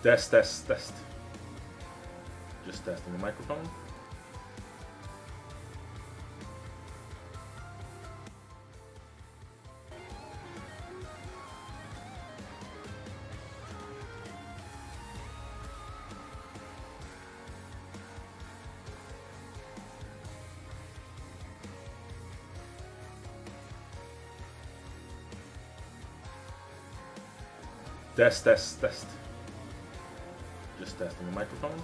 Test, test, test. Just testing the microphone. Test, test, test. Just testing the microphone.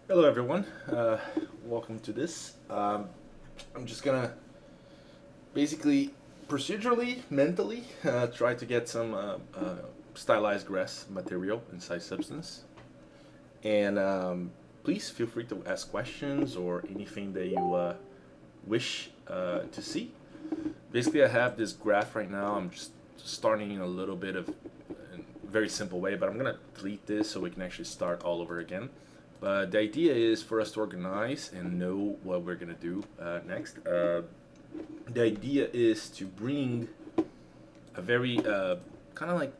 Hello everyone, welcome to this. I'm just gonna basically procedurally, mentally, try to get some stylized grass material inside Substance. And please feel free to ask questions or anything that you wish to see. Basically I have this graph right now. I'm just starting in a little bit of a very simple way, but I'm gonna delete this so we can actually start all over again. But the idea is for us to organize and know what we're gonna do next. The idea is to bring a very kind of like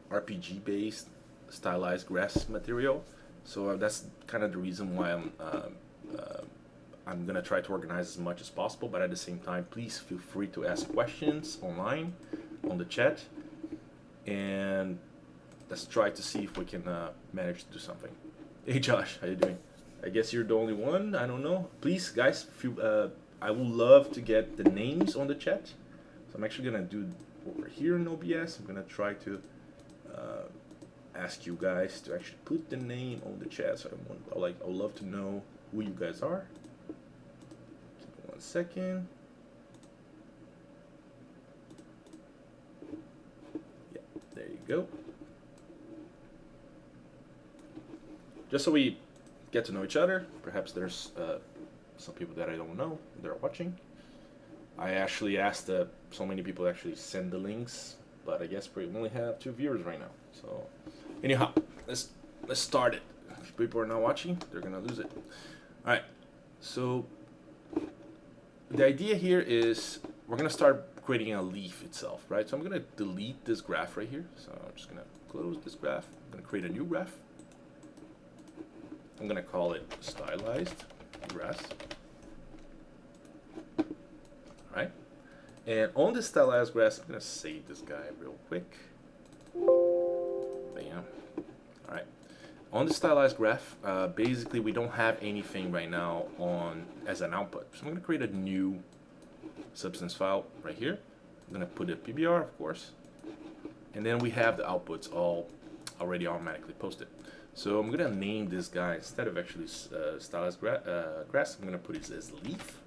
RPG based stylized grass material. So that's kind of the reason why I'm gonna try to organize as much as possible, but at the same time, please feel free to ask questions online, on the chat, and let's try to see if we can manage to do something. Hey Josh, how you doing? I guess you're the only one. I don't know. Please, guys, I would love to get the names on the chat. So I'm actually gonna do over here in OBS. I'm gonna try to ask you guys to actually put the name on the chat. So I would love to know who you guys are. Give me 1 second. Yeah, there you go. Just so we get to know each other. Perhaps there's some people that I don't know that are watching. I actually asked so many people to actually send the links, but I guess we only have 2 viewers right now. So anyhow, let's start it. If people are not watching, they're gonna lose it. All right. So the idea here is we're gonna start creating a leaf itself, right? So I'm gonna delete this graph right here. So I'm just gonna close this graph. I'm gonna create a new graph. I'm gonna call it stylized grass. Right? And on this stylized grass, I'm gonna save this guy real quick. Bam. Alright. On the stylized graph, basically we don't have anything right now on as an output. So I'm gonna create a new substance file right here. I'm gonna put a PBR, of course. And then we have the outputs all already automatically posted. So I'm gonna name this guy, instead of actually stylized grass, I'm gonna put it as leaf.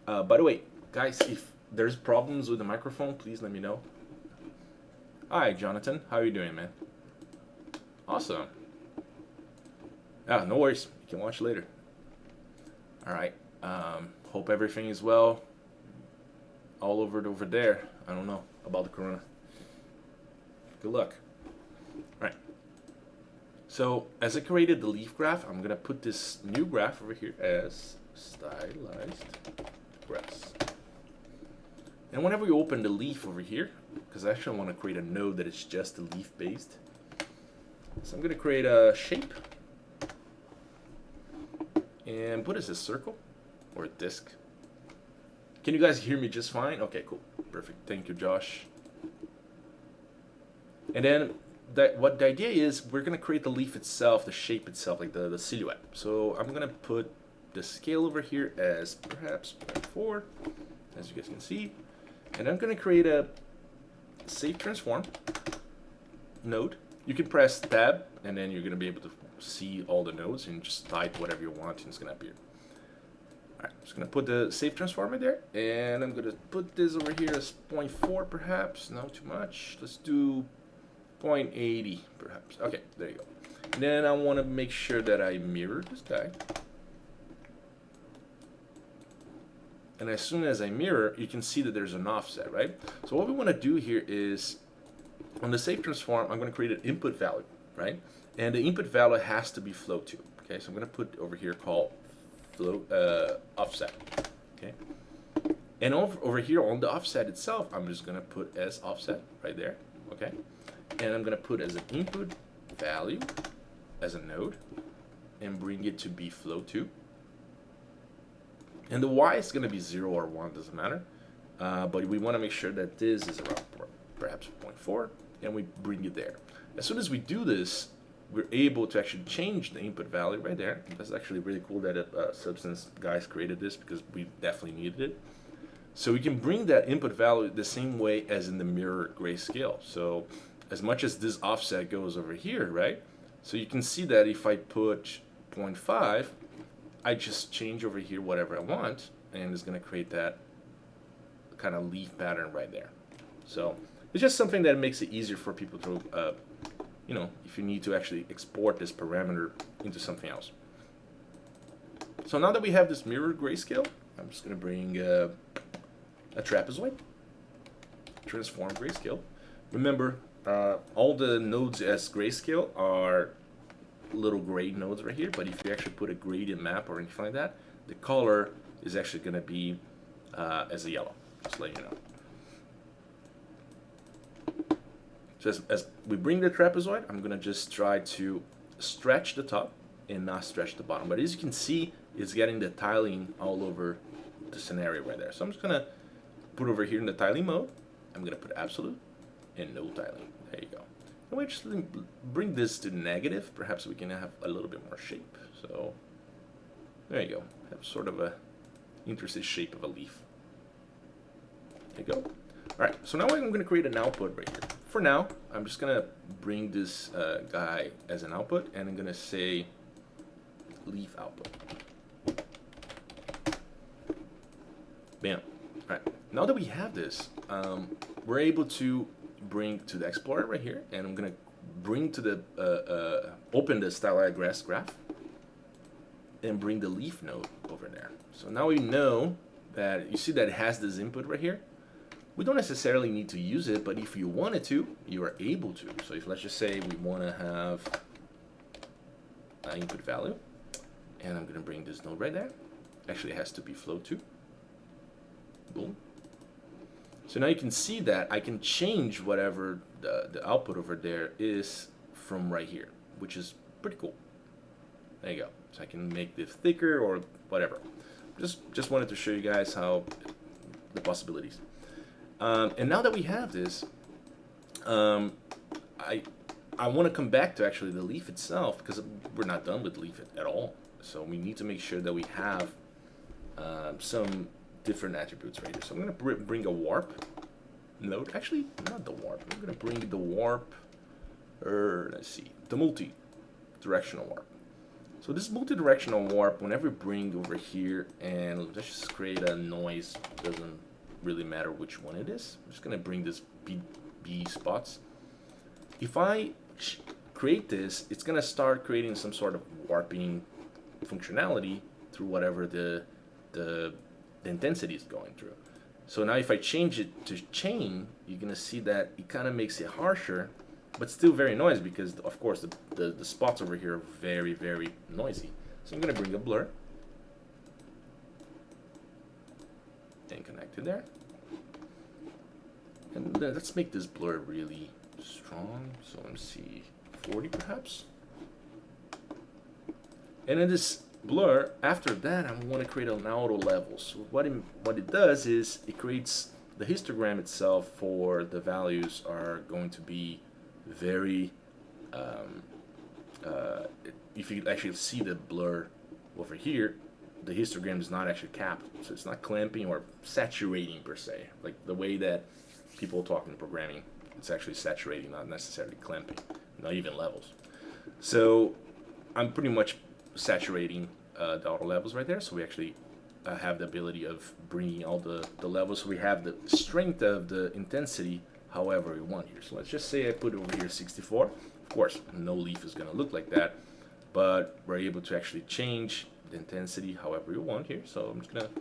By the way, guys, if there's problems with the microphone, please let me know. Hi, Jonathan. How are you doing, man? Awesome. No worries. You can watch later. All right. Hope everything is well all over there. I don't know about the corona. Good luck. All right. So as I created the leaf graph, I'm gonna put this new graph over here as stylized grass. And whenever you open the leaf over here, because I actually want to create a node that is just a leaf based, so I'm gonna create a shape and put it as a circle or a disc. Can you guys hear me just fine? Okay, cool, perfect. Thank you, Josh. And then what the idea is, we're gonna create the leaf itself, the shape itself, like the silhouette. So I'm gonna put the scale over here as perhaps 0.4, as you guys can see. And I'm gonna create a save transform node. You can press tab and then you're gonna be able to see all the nodes and just type whatever you want and it's gonna appear. Alright, I'm just gonna put the save transform in there and I'm gonna put this over here as 0.4 perhaps, not too much. Let's do 0.80 perhaps. Okay, there you go. And then I wanna make sure that I mirror this guy. And as soon as I mirror, you can see that there's an offset, right? So what we want to do here is, on the save transform, I'm going to create an input value, right? And the input value has to be float 2. Okay, so I'm going to put over here called float offset. Okay, and over here on the offset itself, I'm just going to put as offset right there. Okay, and I'm going to put as an input value as a node and bring it to be float 2. And the y is going to be 0 or 1, doesn't matter. But we want to make sure that this is around perhaps 0.4, and we bring it there. As soon as we do this, we're able to actually change the input value right there. That's actually really cool that Substance guys created this because we definitely needed it. So we can bring that input value the same way as in the mirror grayscale. So as much as this offset goes over here, right? So you can see that if I put 0.5, I just change over here whatever I want, and it's going to create that kind of leaf pattern right there. So it's just something that makes it easier for people to, you know, if you need to actually export this parameter into something else. So now that we have this mirror grayscale, I'm just going to bring a trapezoid, transform grayscale. Remember, all the nodes as grayscale are little gray nodes right here, but if you actually put a gradient map or anything like that, the color is actually going to be as a yellow, just let you know. So as we bring the trapezoid, I'm going to just try to stretch the top and not stretch the bottom. But as you can see, it's getting the tiling all over the scenario right there. So I'm just going to put over here in the tiling mode, I'm going to put absolute and no tiling. There you go. And we just bring this to negative. Perhaps we can have a little bit more shape. So there you go. Have sort of a interesting shape of a leaf. There you go. All right, so now I'm going to create an output right here. For now, I'm just going to bring this guy as an output, and I'm going to say leaf output. Bam. All right, now that we have this, we're able to bring to the Explorer right here, and I'm going to bring to the, open the stylized grass graph, and bring the leaf node over there. So now we know that, you see that it has this input right here. We don't necessarily need to use it, but if you wanted to, you are able to. So if let's just say we want to have an input value, and I'm going to bring this node right there. Actually, it has to be flow too. Boom. So now you can see that I can change whatever the output over there is from right here, which is pretty cool. There you go. So I can make this thicker or whatever. Just wanted to show you guys how the possibilities. And now that we have this, I want to come back to actually the leaf itself, because we're not done with leaf at all. So we need to make sure that we have some different attributes right here. So I'm going to bring a warp node. Actually, not the warp. I'm going to bring the warp, let's see, the multi-directional warp. So this multi-directional warp, whenever we bring over here, and let's just create a noise, doesn't really matter which one it is. I'm just going to bring this B spots. If I create this, it's going to start creating some sort of warping functionality through whatever the intensity is going through. So now if I change it to chain, you're going to see that it kind of makes it harsher, but still very noisy, because of course the spots over here are very, very noisy. So I'm going to bring a blur and connect it there. And let's make this blur really strong. So let me see, 40 perhaps. And in this blur, after that, I want to create an auto level. So what it does is it creates the histogram itself for the values are going to be very, if you actually see the blur over here, the histogram is not actually capped. So it's not clamping or saturating per se, like the way that people talk in programming. It's actually saturating, not necessarily clamping, not even levels. So I'm pretty much saturating the auto levels right there. So we actually have the ability of bringing all the levels. So we have the strength of the intensity however we want here. So let's just say I put over here 64. Of course, no leaf is going to look like that, but we're able to actually change the intensity however you want here. So I'm just going to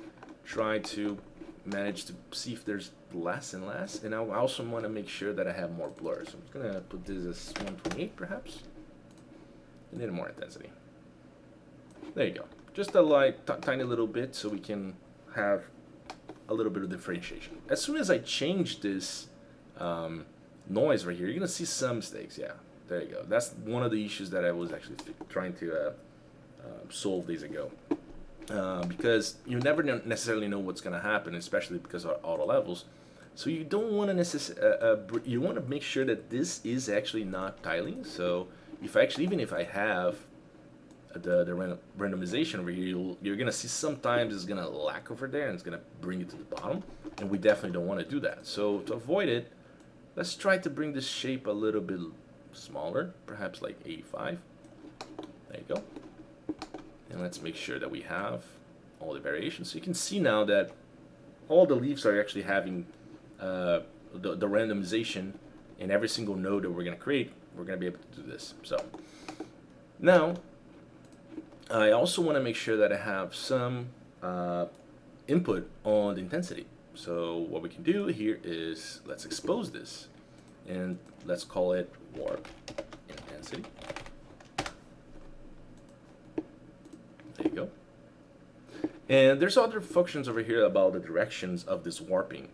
try to manage to see if there's less and less. And I also want to make sure that I have more blur. So I'm just going to put this as 128 perhaps, and then more intensity. There you go. Just a light, tiny little bit, so we can have a little bit of differentiation. As soon as I change this noise right here, you're gonna see some mistakes. Yeah, there you go. That's one of the issues that I was actually trying to solve days ago, because you never necessarily know what's gonna happen, especially because of auto levels. So you don't want to you want to make sure that this is actually not tiling. So if even if I have the randomization over here, you're gonna see sometimes it's gonna lack over there and it's gonna bring it to the bottom, and we definitely don't want to do that. So to avoid it, let's try to bring this shape a little bit smaller, perhaps like 85. There you go. And let's make sure that we have all the variations. So you can see now that all the leaves are actually having the randomization in every single node that we're going to create. We're going to be able to do this. So now I also want to make sure that I have some input on the intensity. So what we can do here is let's expose this and let's call it warp intensity. There you go. And there's other functions over here about the directions of this warping.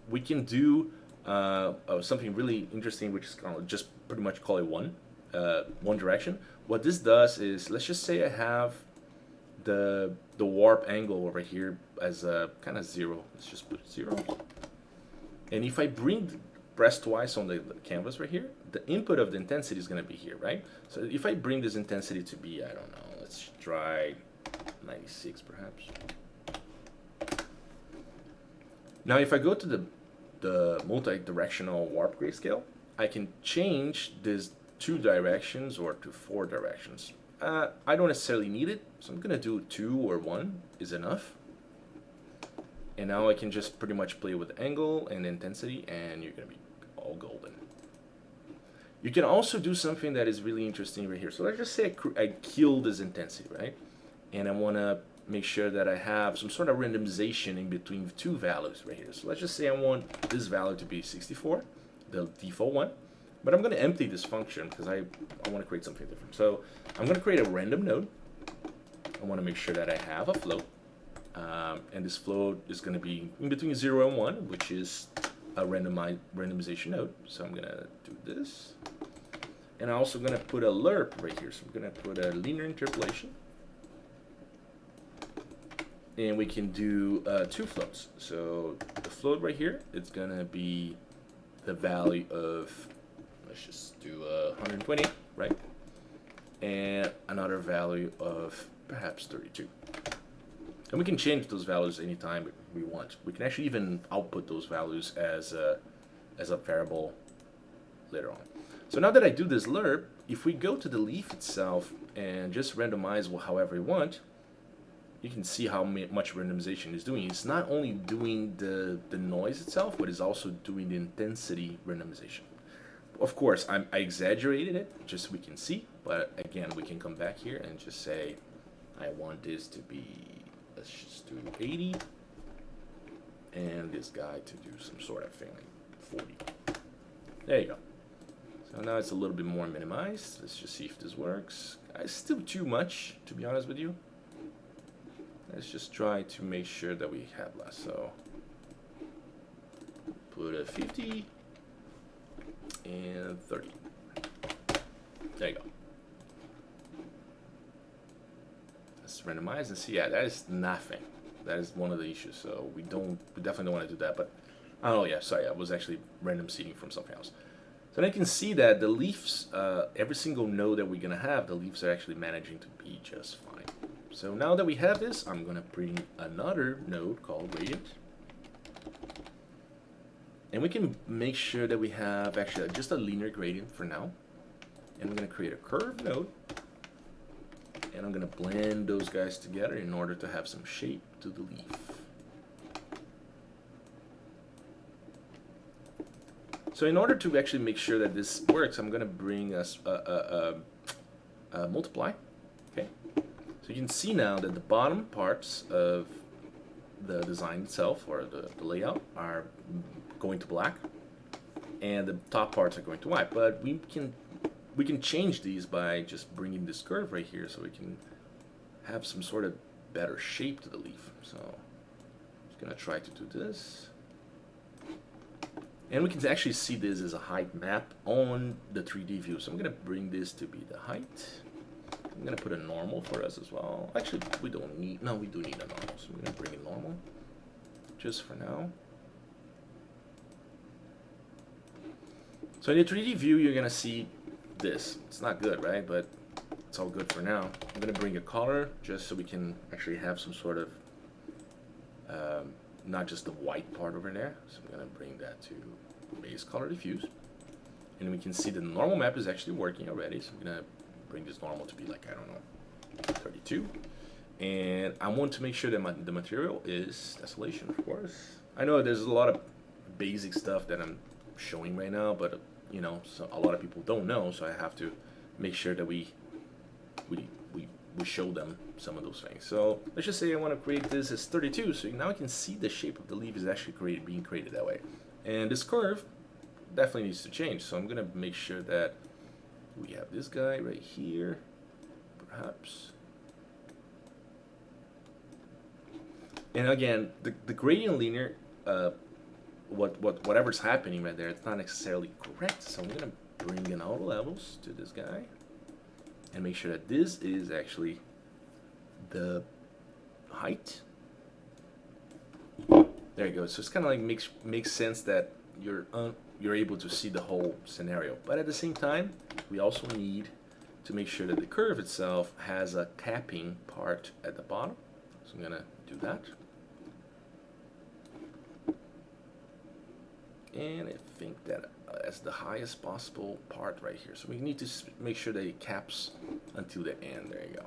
We can do something really interesting, which is kind of just pretty much call it one direction. What this does is, let's just say I have the warp angle over here as a kind of 0. Let's just put 0. And if I press twice on the canvas right here, the input of the intensity is going to be here, right? So if I bring this intensity to be, I don't know, let's try 96 perhaps. Now if I go to the multi-directional warp grayscale, I can change this 2 directions or to 4 directions. I don't necessarily need it, so I'm gonna do 2 or 1 is enough. And now I can just pretty much play with angle and intensity, and you're gonna be all golden. You can also do something that is really interesting right here. So let's just say I kill this intensity, right? And I wanna make sure that I have some sort of randomization in between 2 values right here. So let's just say I want this value to be 64, the default one. But I'm going to empty this function because I want to create something different. So I'm going to create a random node. I want to make sure that I have a float. And this float is going to be in between 0 and 1, which is a randomization node. So I'm going to do this. And I'm also going to put a lerp right here. So I'm going to put a linear interpolation. And we can do 2 floats. So the float right here, it's going to be the value of, let's just do 120, right? And another value of perhaps 32. And we can change those values anytime we want. We can actually even output those values as a variable later on. So now that I do this lerp, if we go to the leaf itself and just randomize however we want, you can see how much randomization is doing. It's not only doing the noise itself, but it's also doing the intensity randomization. Of course, I exaggerated it just so we can see, but again, we can come back here and just say, I want this to be, let's just do 80, and this guy to do some sort of thing, like 40. There you go. So now it's a little bit more minimized. Let's just see if this works. It's still too much, to be honest with you. Let's just try to make sure that we have less. So put a 50 and 30. There you go. Let's randomize and see. Yeah, that is nothing. That is one of the issues. So we definitely don't want to do that. But oh yeah, sorry, I was actually random seeding from something else. So now you can see that the leaves, every single node that we're gonna have, the leaves are actually managing to be just fine. So now that we have this, I'm gonna bring another node called gradient. And we can make sure that we have actually just a linear gradient for now. And I'm gonna create a curve node. And I'm gonna blend those guys together in order to have some shape to the leaf. So in order to actually make sure that this works, I'm gonna bring us a multiply. Okay. So you can see now that the bottom parts of the design itself, or the layout, are going to black, and the top parts are going to white. But we can change these by just bringing this curve right here, so we can have some sort of better shape to the leaf. So I'm just gonna try to do this. And we can actually see this as a height map on the 3D view. So I'm gonna bring this to be the height. I'm gonna put a normal for us as well. Actually, we don't need, no, we do need a normal. So I'm gonna bring a normal, just for now. So in the 3D view, you're gonna see this. It's not good, right? But it's all good for now. I'm gonna bring a color, just so we can actually have some sort of, not just the white part over there. So I'm gonna bring that to base color diffuse. And we can see the normal map is actually working already. So I'm gonna bring this normal to be like, I don't know, 32. And I want to make sure that the material is tessellation, of course. I know there's a lot of basic stuff that I'm showing right now, but you know, so a lot of people don't know, so I have to make sure that we show them some of those things. So let's just say I want to create this as 32, so now I can see the shape of the leaf is actually being created that way. And this curve definitely needs to change, so I'm gonna make sure that we have this guy right here, perhaps. And again, the gradient linear, whatever's happening right there, it's not necessarily correct. So I'm gonna bring in all the levels to this guy and make sure that this is actually the height. There you go. So it's kind of like makes sense that you're able to see the whole scenario. But at the same time, we also need to make sure that the curve itself has a capping part at the bottom. So I'm gonna do that. And I think that that's the highest possible part right here. So we need to make sure that it caps until the end. There you go.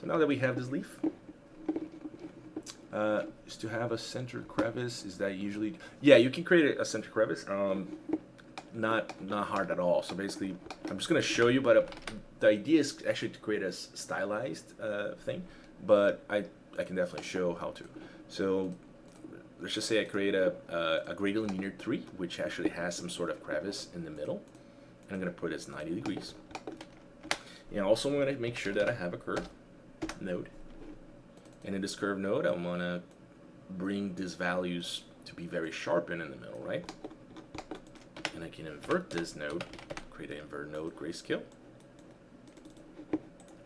So now that we have this leaf, is to have a center crevice. Is that usually? Yeah, you can create a center crevice. Not hard at all. So basically, I'm just gonna show you, but the idea is actually to create a stylized thing. But I can definitely show how to. So let's just say I create a gradient linear 3, which actually has some sort of crevice in the middle. And I'm going to put it as 90 degrees. And also I'm going to make sure that I have a curve node. And in this curve node, I want to bring these values to be very sharpened in the middle, right? And I can invert this node, create an invert node grayscale.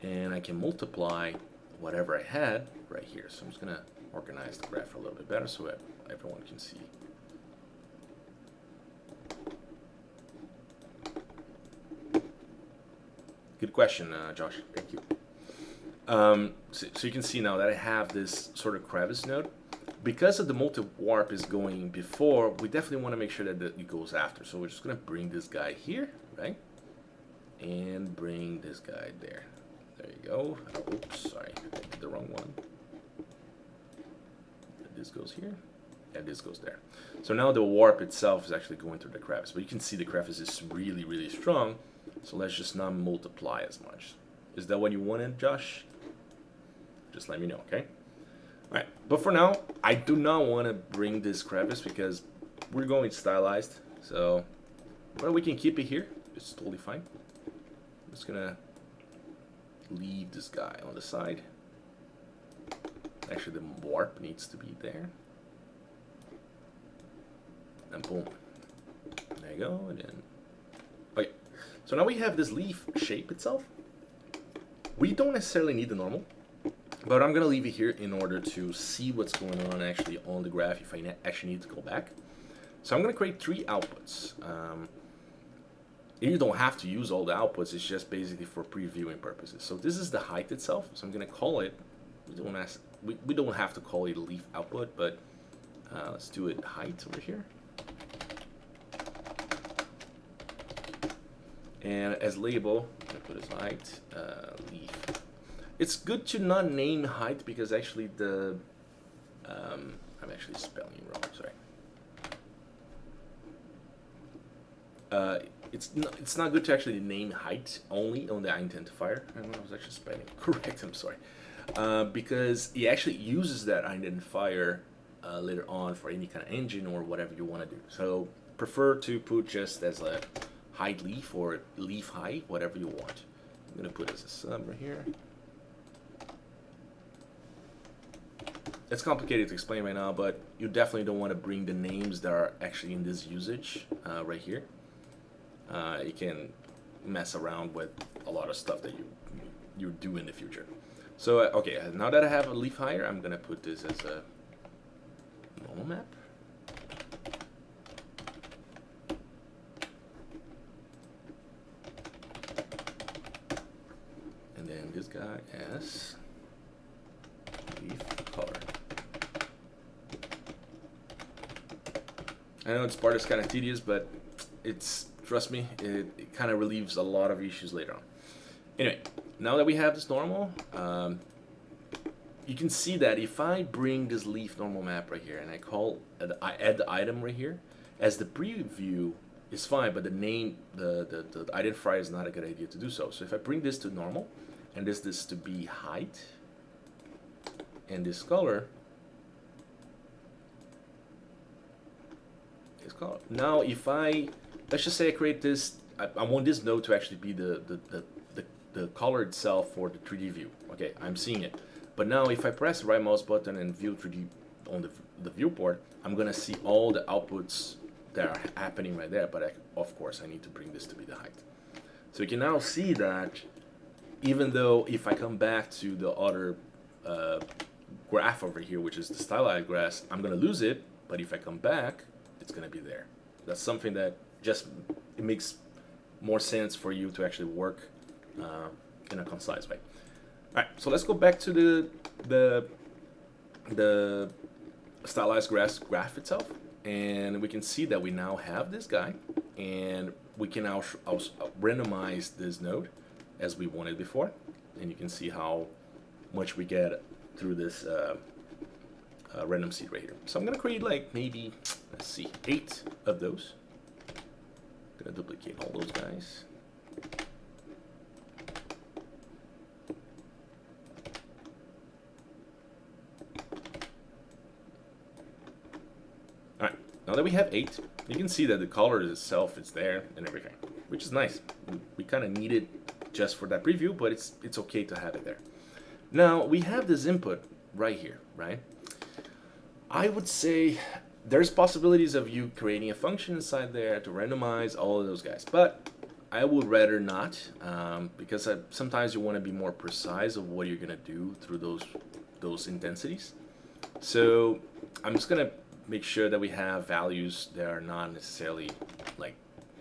And I can multiply whatever I had right here. So I'm just going to organize the graph a little bit better so that everyone can see. Good question, Josh. Thank you. So you can see now that I have this sort of crevice node. Because of the multi-warp is going before, we definitely want to make sure that it goes after. So we're just going to bring this guy here, right? And bring this guy there. There you go. Oh, oops, sorry, I did the wrong one. This goes here, and this goes there. So now the warp itself is actually going through the crevice, but you can see the crevice is really, really strong. So let's just not multiply as much. Is that what you wanted, Josh? Just let me know, okay? All right, but for now, I do not want to bring this crevice because we're going stylized. So, well, we can keep it here. It's totally fine. I'm just gonna leave this guy on the side. Actually, the warp needs to be there. And boom. There you go. And then, okay. So now we have this leaf shape itself. We don't necessarily need the normal, but I'm going to leave it here in order to see what's going on actually on the graph if I actually need to go back. So I'm going to create 3 outputs. You don't have to use all the outputs. It's just basically for previewing purposes. So this is the height itself. So I'm going to call it, we don't have to call it a leaf output, but let's do it height over here. And as label, I'm going to put as height, leaf. It's good to not name height because actually I'm actually spelling it wrong, sorry. It's not good to actually name height only on the identifier. I was actually spelling it correct, I'm sorry. Because it actually uses that identifier later on for any kind of engine or whatever you want to do. So prefer to put just as a height leaf or leaf height, whatever you want. I'm going to put as a sub right here. It's complicated to explain right now, but you definitely don't want to bring the names that are actually in this usage right here. You can mess around with a lot of stuff that you do in the future. So okay, now that I have a leaf higher, I'm gonna put this as a normal map. And then this guy as leaf color. I know this part is kind of tedious, but trust me, it kind of relieves a lot of issues later on. Anyway, now that we have this normal, you can see that if I bring this leaf normal map right here and I add the item right here, as the preview is fine, but the name, the identifier is not a good idea to do so. So if I bring this to normal and this to be height and this color, now if let's just say I create this, I want this node to actually be the color itself for the 3D view. Okay, I'm seeing it. But now if I press the right mouse button and view 3D on the viewport, I'm gonna see all the outputs that are happening right there, but of course I need to bring this to be the height. So you can now see that even though if I come back to the other graph over here, which is the stylized grass, I'm gonna lose it, but if I come back, it's gonna be there. That's something that it makes more sense for you to actually work in a concise way. All right, so let's go back to the stylized grass graph itself, and we can see that we now have this guy, and we can now randomize this node as we wanted before, and you can see how much we get through this random seed right here. So I'm gonna create like maybe, let's see, 8 of those. I'm gonna duplicate all those guys. Alright, now that we have 8, you can see that the color itself is there and everything, which is nice. We kind of need it just for that preview, but it's okay to have it there. Now we have this input right here, right? I would say there's possibilities of you creating a function inside there to randomize all of those guys, but I would rather not, because sometimes you want to be more precise of what you're gonna do through those intensities. So I'm just gonna make sure that we have values that are not necessarily like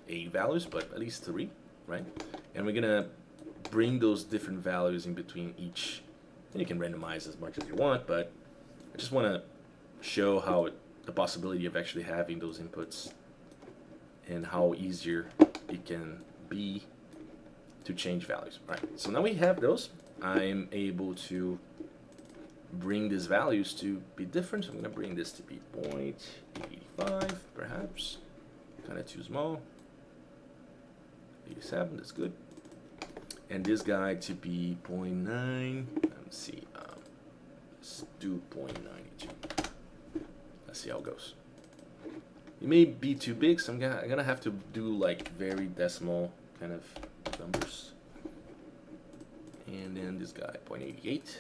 8 values, but at least 3, right? And we're gonna bring those different values in between each. And you can randomize as much as you want, but I just want to show how the possibility of actually having those inputs and how easier it can be to change values. All right, so now we have those. I'm able to bring these values to be different. So I'm going to bring this to be 0.85, perhaps. Kind of too small. 87, that's good. And this guy to be 0.9. Let's see. Let's do 0.92. Let's see how it goes. It may be too big, so I'm gonna have to do like very decimal kind of numbers. And then this guy 0.88.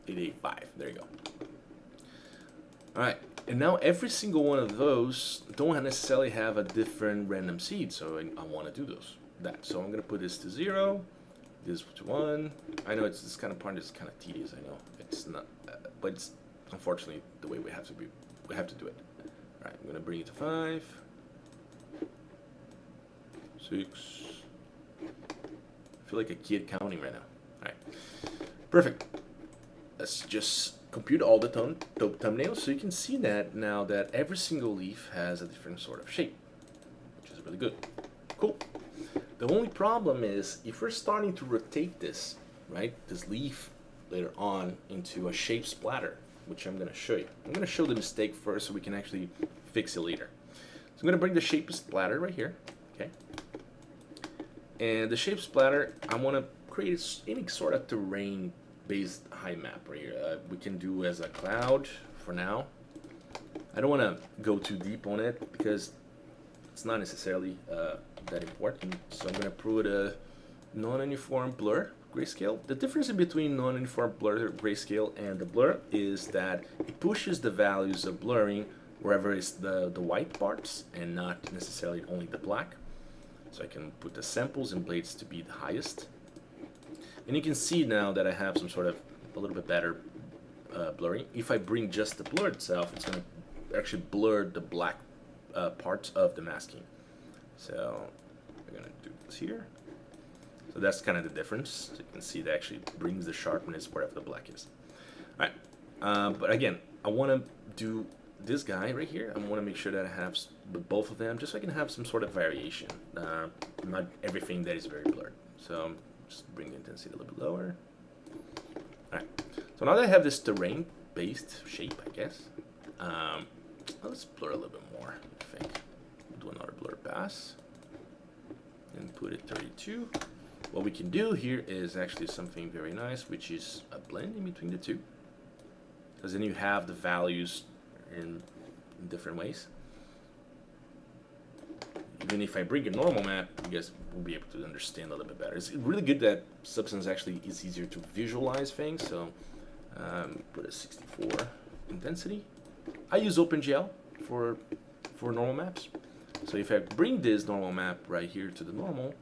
885. There you go. All right. And now every single one of those don't necessarily have a different random seed, so I want to do that. So I'm going to put this to 0, this to 1. I know it's this kind of part is kind of tedious, I know. It's not, but it's unfortunately the way we have to do it. All right, I'm going to bring it to 5, 6. I feel like a kid counting right now. All right, perfect. Let's just compute all the thumbnails, so you can see that now that every single leaf has a different sort of shape, which is really good. Cool. The only problem is if we're starting to rotate this, right, this leaf later on into a shape splatter, which I'm going to show you. I'm going to show the mistake first so we can actually fix it later. So I'm going to bring the shape splatter right here, okay? And the shape splatter, I want to create any sort of terrain based height map right here. We can do as a cloud for now. I don't want to go too deep on it because it's not necessarily that important. So I'm going to put a non-uniform blur grayscale. The difference in between non-uniform blur grayscale and the blur is that it pushes the values of blurring wherever it's the white parts and not necessarily only the black. So I can put the samples and blades to be the highest. And you can see now that I have some sort of a little bit better blurring. If I bring just the blur itself, it's going to actually blur the black parts of the masking. So I'm going to do this here. So that's kind of the difference. So you can see that actually brings the sharpness wherever the black is. All right, but again, I want to do this guy right here, I want to make sure that I have both of them, just so I can have some sort of variation. Not everything that is very blurred. So just bring the intensity a little bit lower. All right. So now that I have this terrain-based shape, I guess, let's blur a little bit more. I think we'll do another blur pass and put it 32. What we can do here is actually something very nice, which is a blend in between the two, because then you have the values in different ways. Even if I bring a normal map, you guys will be able to understand a little bit better. It's really good that Substance actually is easier to visualize things. So put a 64 intensity. I use OpenGL for normal maps. So if I bring this normal map right here to the normal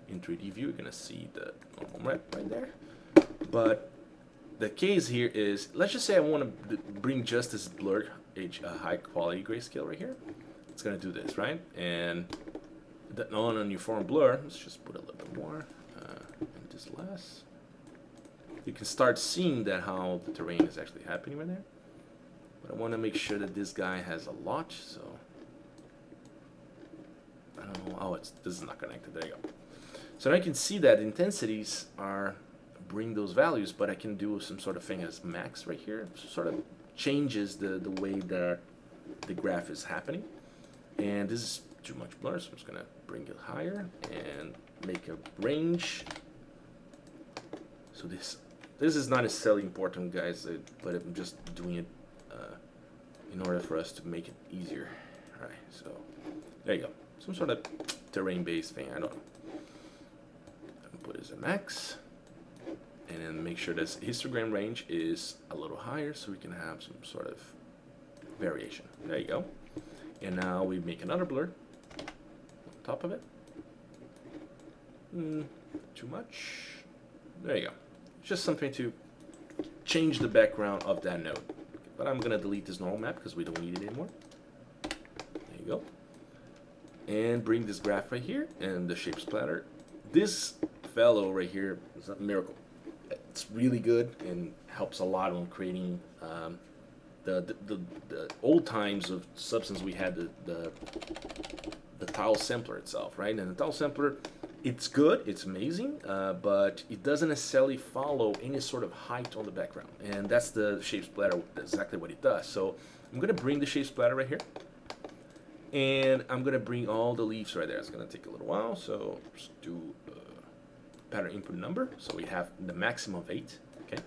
in 3D view, you're gonna see the normal map right there. But the case here is, let's just say I want to bring just this blurred high quality grayscale right here. It's gonna do this, right? And the non-uniform blur, let's just put a little bit more and just less. You can start seeing that how the terrain is actually happening right there. But I want to make sure that this guy has a lot, so I don't know. Oh, this is not connected. There you go. So now you can see that intensities are bring those values, but I can do some sort of thing as max right here. Sort of changes the way that the graph is happening. And this is too much blur, so I'm just gonna bring it higher and make a range. So this is not necessarily important, guys, but I'm just doing it in order for us to make it easier. All right, so there you go. Some sort of terrain-based thing. I don't know. Put it as a max, and then make sure this histogram range is a little higher, so we can have some sort of variation. There you go. And now we make another blur on top of it. Too much. There you go. Just something to change the background of that node. But I'm gonna delete this normal map because we don't need it anymore. There you go. And bring this graph right here and the shape splatter. This fellow right here is a miracle. It's really good and helps a lot on creating the old times of Substance. We had the tile sampler itself, right? And the tile sampler, it's good, it's amazing, but it doesn't necessarily follow any sort of height on the background, and that's the shape splatter. That's exactly what it does. So I'm gonna bring the shape splatter right here, and I'm gonna bring all the leaves right there. It's gonna take a little while, so just do pattern input number, so we have the maximum of 8, okay?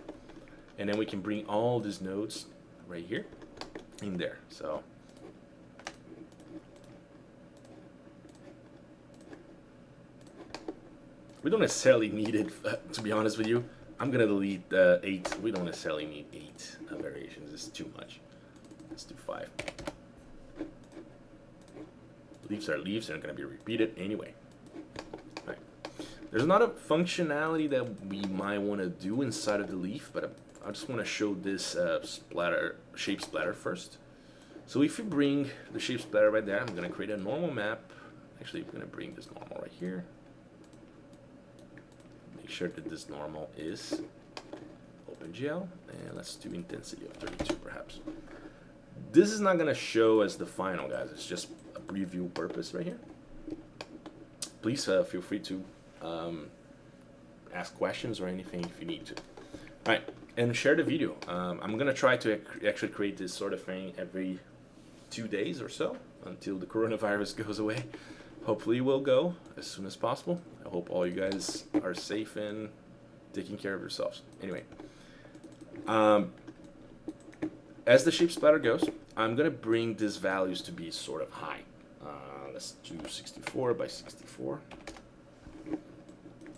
And then we can bring all these nodes right here in there. So we don't necessarily need it, to be honest with you. I'm gonna delete 8. We don't necessarily need 8 variations. It's too much. Let's do 5. Leaves are leaves, and are gonna be repeated anyway. Right. There's not a functionality that we might want to do inside of the leaf, but I just want to show this shape splatter first. So if you bring the shape splatter right there, I'm gonna create a normal map. Actually, I'm gonna bring this normal right here. Make sure that this normal is OpenGL, and let's do intensity of 32 perhaps. This is not gonna show as the final, guys. It's just a preview purpose right here. Please feel free to ask questions or anything if you need to. All right, and share the video. I'm gonna try to actually create this sort of thing every 2 days or so until the coronavirus goes away. Hopefully it will go as soon as possible. I hope all you guys are safe and taking care of yourselves. Anyway, as the shape splatter goes, I'm gonna bring these values to be sort of high. Let's do 64 by 64.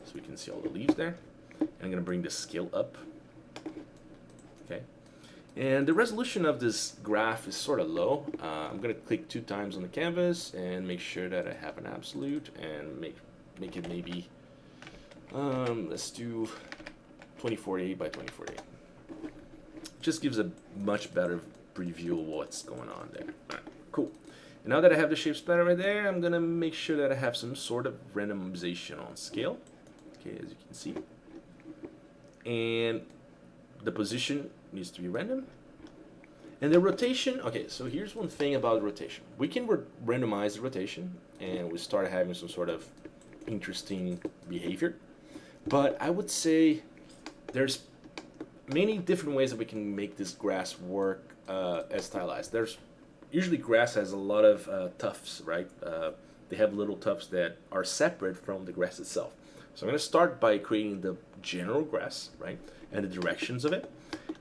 So we can see all the leaves there. And I'm gonna bring the scale up. Okay. And the resolution of this graph is sort of low. I'm gonna click 2 times on the canvas and make sure that I have an absolute and make it maybe, let's do 2048 by 2048. Just gives a much better preview of what's going on there. All right, cool. And now that I have the shape splatter right there, I'm gonna make sure that I have some sort of randomization on scale. Okay, as you can see. And the position needs to be random. And the rotation, okay, so here's one thing about rotation. We can randomize the rotation and we start having some sort of interesting behavior. But I would say there's many different ways that we can make this grass work as stylized. There's usually grass has a lot of tufts, right? They have little tufts that are separate from the grass itself. So I'm going to start by creating the general grass, right, and the directions of it.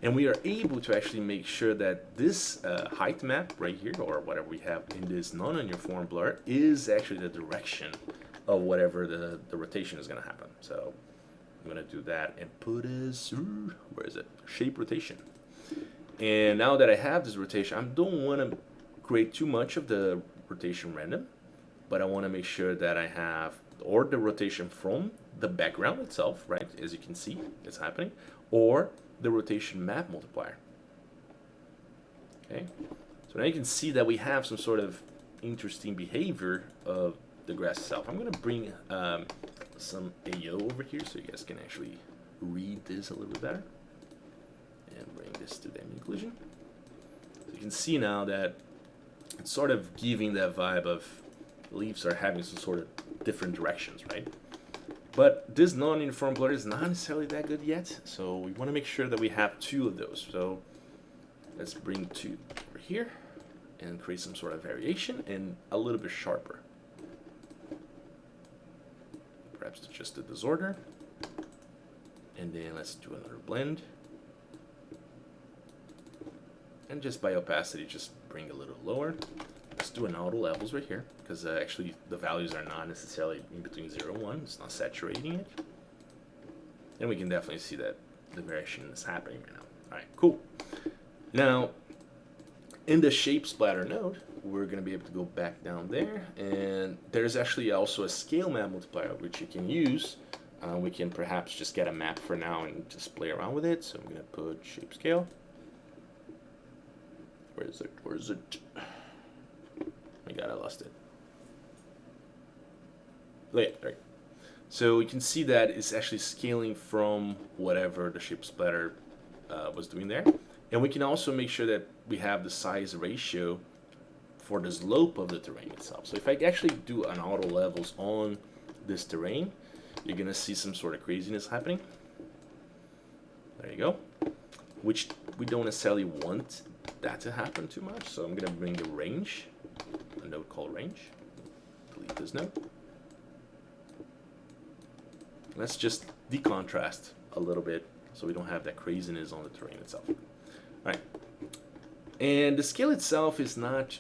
And we are able to actually make sure that this height map right here, or whatever we have in this non-uniform blur, is actually the direction of whatever the rotation is going to happen. So I'm going to do that and put as, where is it? Shape rotation. And now that I have this rotation, I don't want to create too much of the rotation random, but I want to make sure that I have, or the rotation from the background itself, right? As you can see, it's happening, or the rotation map multiplier. Okay, so now you can see that we have some sort of interesting behavior of the grass itself. I'm going to bring some AO over here so you guys can actually read this a little bit better. And bring this to the ambient occlusion. So you can see now that it's sort of giving that vibe of leaves are having some sort of different directions, right? But this non-uniform blur is not necessarily that good yet, so we want to make sure that we have two of those. So let's bring two over here and create some sort of variation and a little bit sharper. Perhaps just the disorder. And then let's do another blend. And just by opacity, just bring a little lower. Let's do an auto levels right here, because actually the values are not necessarily in between 0 and 1. It's not saturating it. And we can definitely see that the variation is happening right now. All right, cool. Now, in the shape splatter node, we're going to be able to go back down there. And there's actually also a scale map multiplier, which you can use. We can perhaps just get a map for now and just play around with it. So I'm going to put shape scale. Where is it? Where is it? My God, I lost it. Yeah, right. So you can see that it's actually scaling from whatever the shape splatter was doing there. And we can also make sure that we have the size ratio for the slope of the terrain itself. So if I actually do an auto levels on this terrain, you're going to see some sort of craziness happening. There you go. Which we don't necessarily want that to happen too much. So I'm going to bring the range, a node called range. Delete this node. Let's just decontrast a little bit so we don't have that craziness on the terrain itself. All right. And the scale itself is not,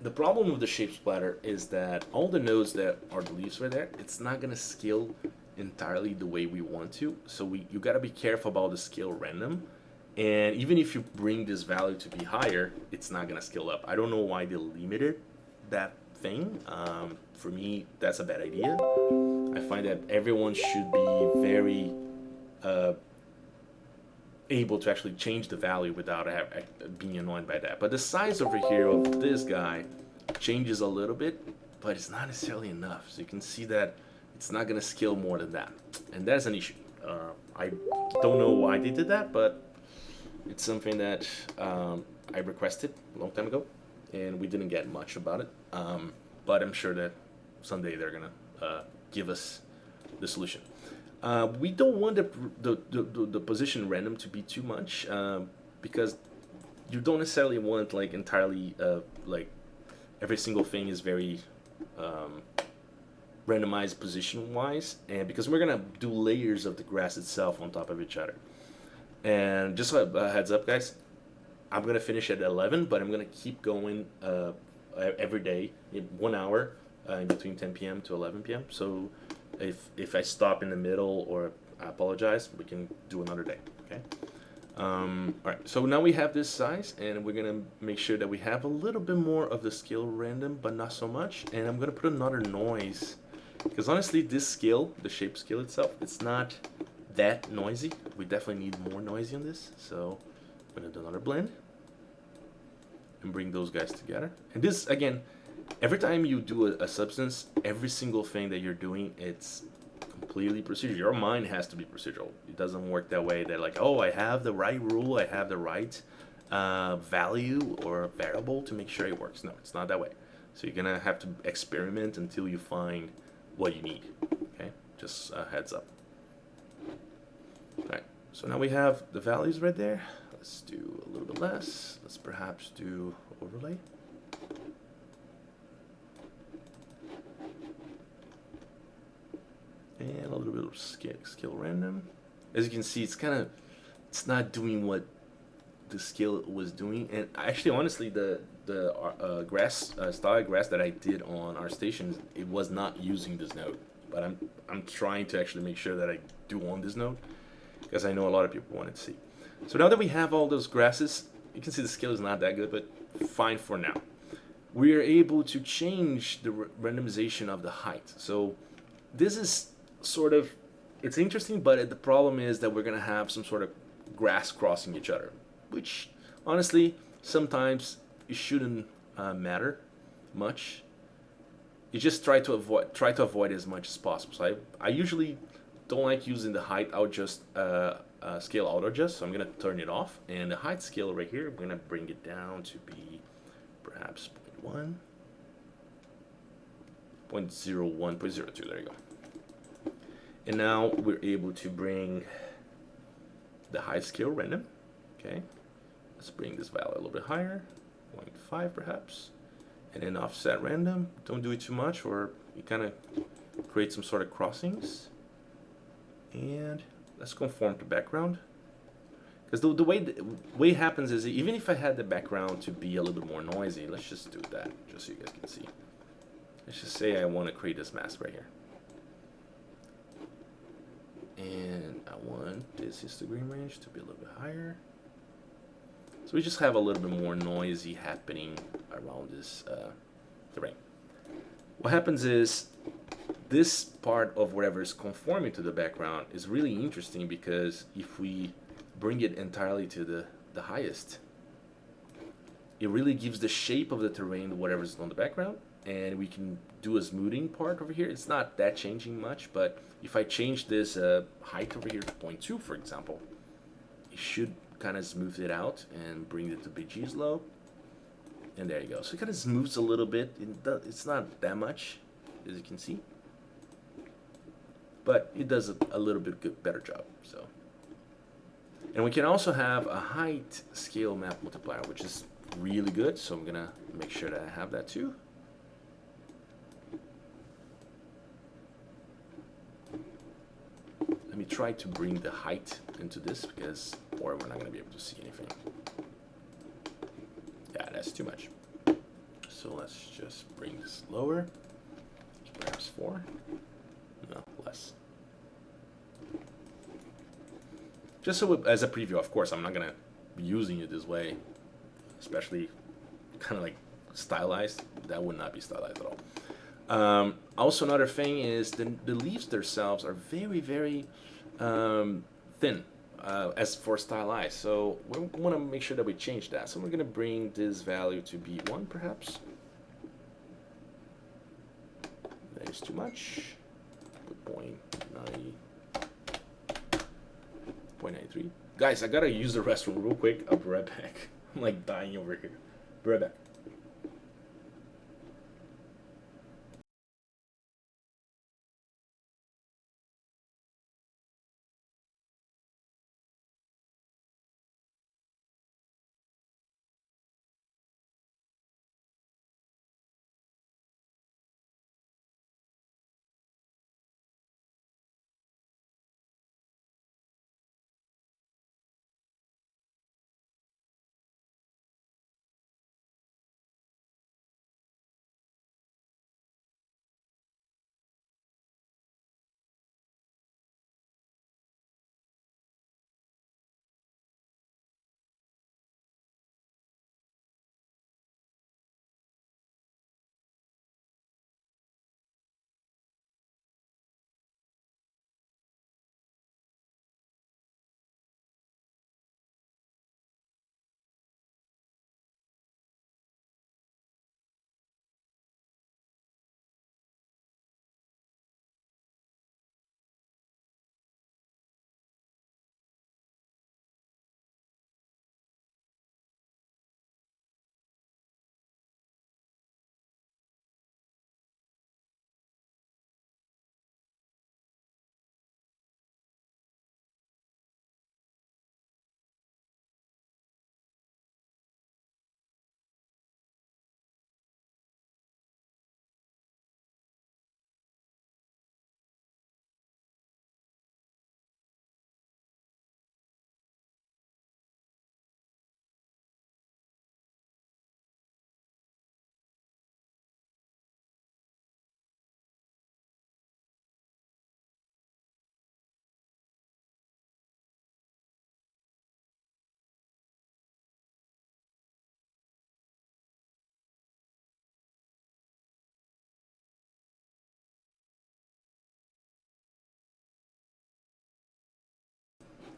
the problem with the shape splatter is that all the nodes that are the leaves right there, it's not going to scale entirely the way we want to. So you got to be careful about the scale random. And even if you bring this value to be higher, it's not going to scale up. I don't know why they limited that thing. For me, that's a bad idea. I find that everyone should be very able to actually change the value without being annoyed by that. But the size over here of this guy changes a little bit, but it's not necessarily enough. So you can see that it's not going to scale more than that. And that's an issue. I don't know why they did that, but it's something that I requested a long time ago, and we didn't get much about it. But I'm sure that someday they're going to give us the solution. We don't want the position random to be too much because you don't necessarily want like entirely like every single thing is very randomized position wise, and because we're gonna do layers of the grass itself on top of each other. And just a heads up, guys, I'm gonna finish at 11, but I'm gonna keep going every day, 1 hour in between 10 p.m. to 11 p.m. So if I stop in the middle or I apologize, we can do another day. Okay. All right. So now we have this size, and we're gonna make sure that we have a little bit more of the scale random, but not so much. And I'm gonna put another noise, because honestly, this scale, the shape scale itself, it's not that noisy. We definitely need more noisy on this. So I'm gonna do another blend and bring those guys together. And this again, every time you do a substance, every single thing that you're doing, it's completely procedural. Your mind has to be procedural. It doesn't work that way that like, oh, I have the right rule, I have the right value or variable to make sure it works. No, it's not that way. So you're gonna have to experiment until you find what you need. Okay, just a heads up. All right, so now we have the values right there. Let's do a little bit less. Let's perhaps do overlay. And a little bit of scale random. As you can see, it's not doing what the scale was doing. And actually, honestly, the grass style grass that I did on our stations, it was not using this node. But I'm trying to actually make sure that I do on this node, because I know a lot of people wanted to see. So now that we have all those grasses, you can see the scale is not that good, but fine for now. We are able to change the randomization of the height. So this is sort of, it's interesting, but the problem is that we're gonna have some sort of grass crossing each other, which honestly sometimes it shouldn't matter much. You just try to avoid as much as possible. So I usually don't like using the height. I'll just scale auto adjust. So I'm gonna turn it off, and the height scale right here, I'm gonna bring it down to be perhaps 0.1, 0.01, 0.02. There you go. And now we're able to bring the height scale random. Okay, let's bring this value a little bit higher, 0.5 perhaps, and then offset random. Don't do it too much, or you kind of create some sort of crossings. And let's conform to background, because the way it happens is, even if I had the background to be a little bit more noisy, let's just do that just so you guys can see. Let's just say I want to create this mask right here. And I want this histogram range to be a little bit higher. So we just have a little bit more noisy happening around this terrain. What happens is, this part of whatever is conforming to the background is really interesting, because if we bring it entirely to the highest, it really gives the shape of the terrain to whatever's on the background. And we can do a smoothing part over here. It's not that changing much, but if I change this height over here to 0.2, for example, it should kind of smooth it out and bring it to BG's low. And there you go. So it kind of smooths a little bit. It's not that much, as you can see, but it does a little bit better job. So, and we can also have a height scale map multiplier, which is really good. So I'm gonna make sure that I have that too. Let me try to bring the height into this, because or we're not going to be able to see anything. Yeah, that's too much. So let's just bring this lower, perhaps 4, no, less. Just so as a preview, of course, I'm not going to be using it this way, especially kind of like stylized. That would not be stylized at all. Also, another thing is the leaves themselves are very, very thin as for stylized. So we want to make sure that we change that. So we're going to bring this value to be 1, perhaps. That is too much. Put 0.93. Guys, I got to use the restroom real quick. I'll be right back. I'm like dying over here. Be right back.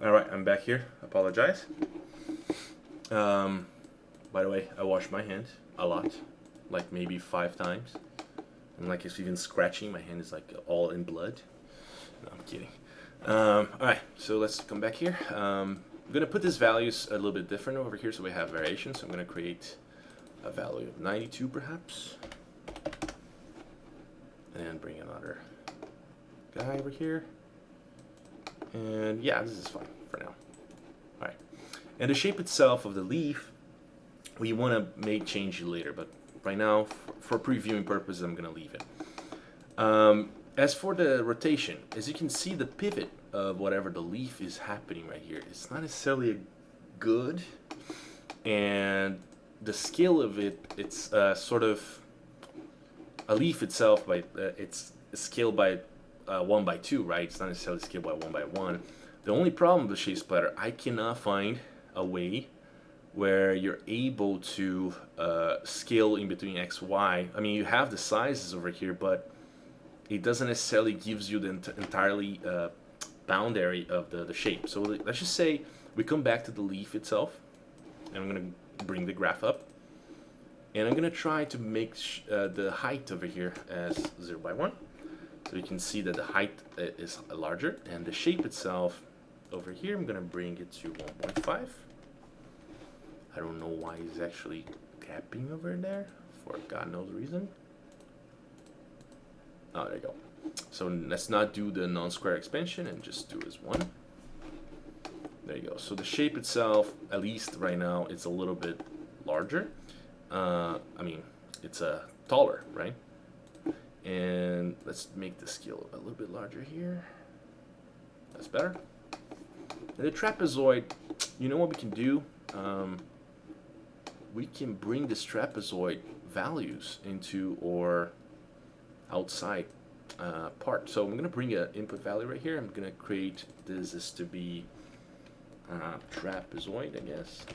All right, I'm back here. Apologize. By the way, I wash my hand a lot, like maybe 5 times. And like it's even scratching, my hand is like all in blood. No, I'm kidding. All right, so let's come back here. I'm gonna put these values a little bit different over here so we have variations. So I'm gonna create a value of 92 perhaps. And bring another guy over here. And yeah, this is fine for now. All right. And the shape itself of the leaf, we want to make change later, but right now, for previewing purposes, I'm going to leave it. As for the rotation, as you can see, the pivot of whatever the leaf is happening right here, it's not necessarily good. And the scale of it, it's sort of a leaf itself, it's scaled by 1 by 2, right? It's not necessarily scaled by 1 by 1. The only problem with shape splatter, I cannot find a way where you're able to scale in between X, Y. I mean, you have the sizes over here, but it doesn't necessarily gives you the entirely boundary of the shape. So let's just say we come back to the leaf itself, and I'm going to bring the graph up. And I'm going to try to make the height over here as 0 by 1. So you can see that the height is larger, and the shape itself over here, I'm going to bring it to 1.5. I don't know why it's actually gapping over there, for God knows reason. Oh, there you go. So let's not do the non-square expansion and just do as 1. There you go. So the shape itself, at least right now, it's a little bit larger. I mean, it's taller, right? And let's make the scale a little bit larger here. That's better. And the trapezoid, you know what we can do? We can bring this trapezoid values into our outside part. So I'm going to bring an input value right here. I'm going to create this as to be trapezoid, I guess.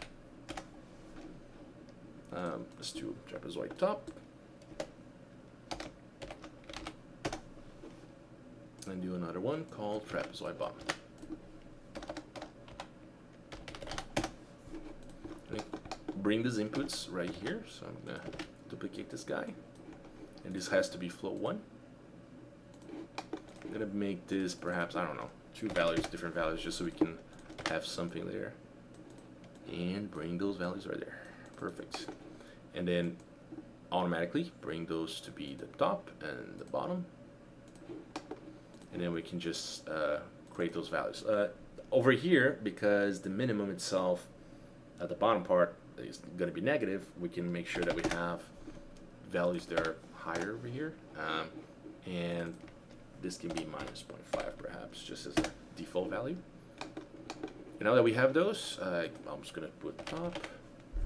Let's do trapezoid top. And do another one called trapezoid bottom. Bring these inputs right here. So I'm going to duplicate this guy. And this has to be flow 1. I'm going to make this perhaps, I don't know, 2 values, different values, just so we can have something there. And bring those values right there. Perfect. And then automatically bring those to be the top and the bottom. And then we can just create those values. Over here, because the minimum itself at the bottom part is going to be negative, we can make sure that we have values that are higher over here. And this can be minus 0.5 perhaps, just as a default value. And now that we have those, I'm just going to put top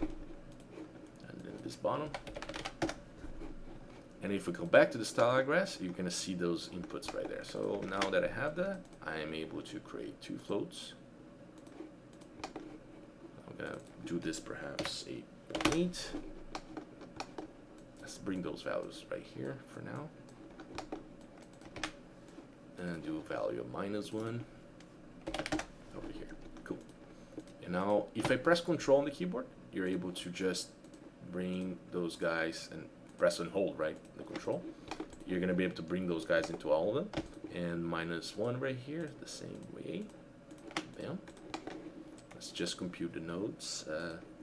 and then this bottom. And if we go back to the stylized grass, you're going to see those inputs right there. So now that I have that, I am able to create 2 floats. I'm going to do this perhaps 8.8. Let's bring those values right here for now. And do a value of -1 over here. Cool. And now if I press Control on the keyboard, you're able to just bring those guys and press and hold, right, the control. You're going to be able to bring those guys into all of them. And -1 right here, the same way. Bam. Let's just compute the nodes,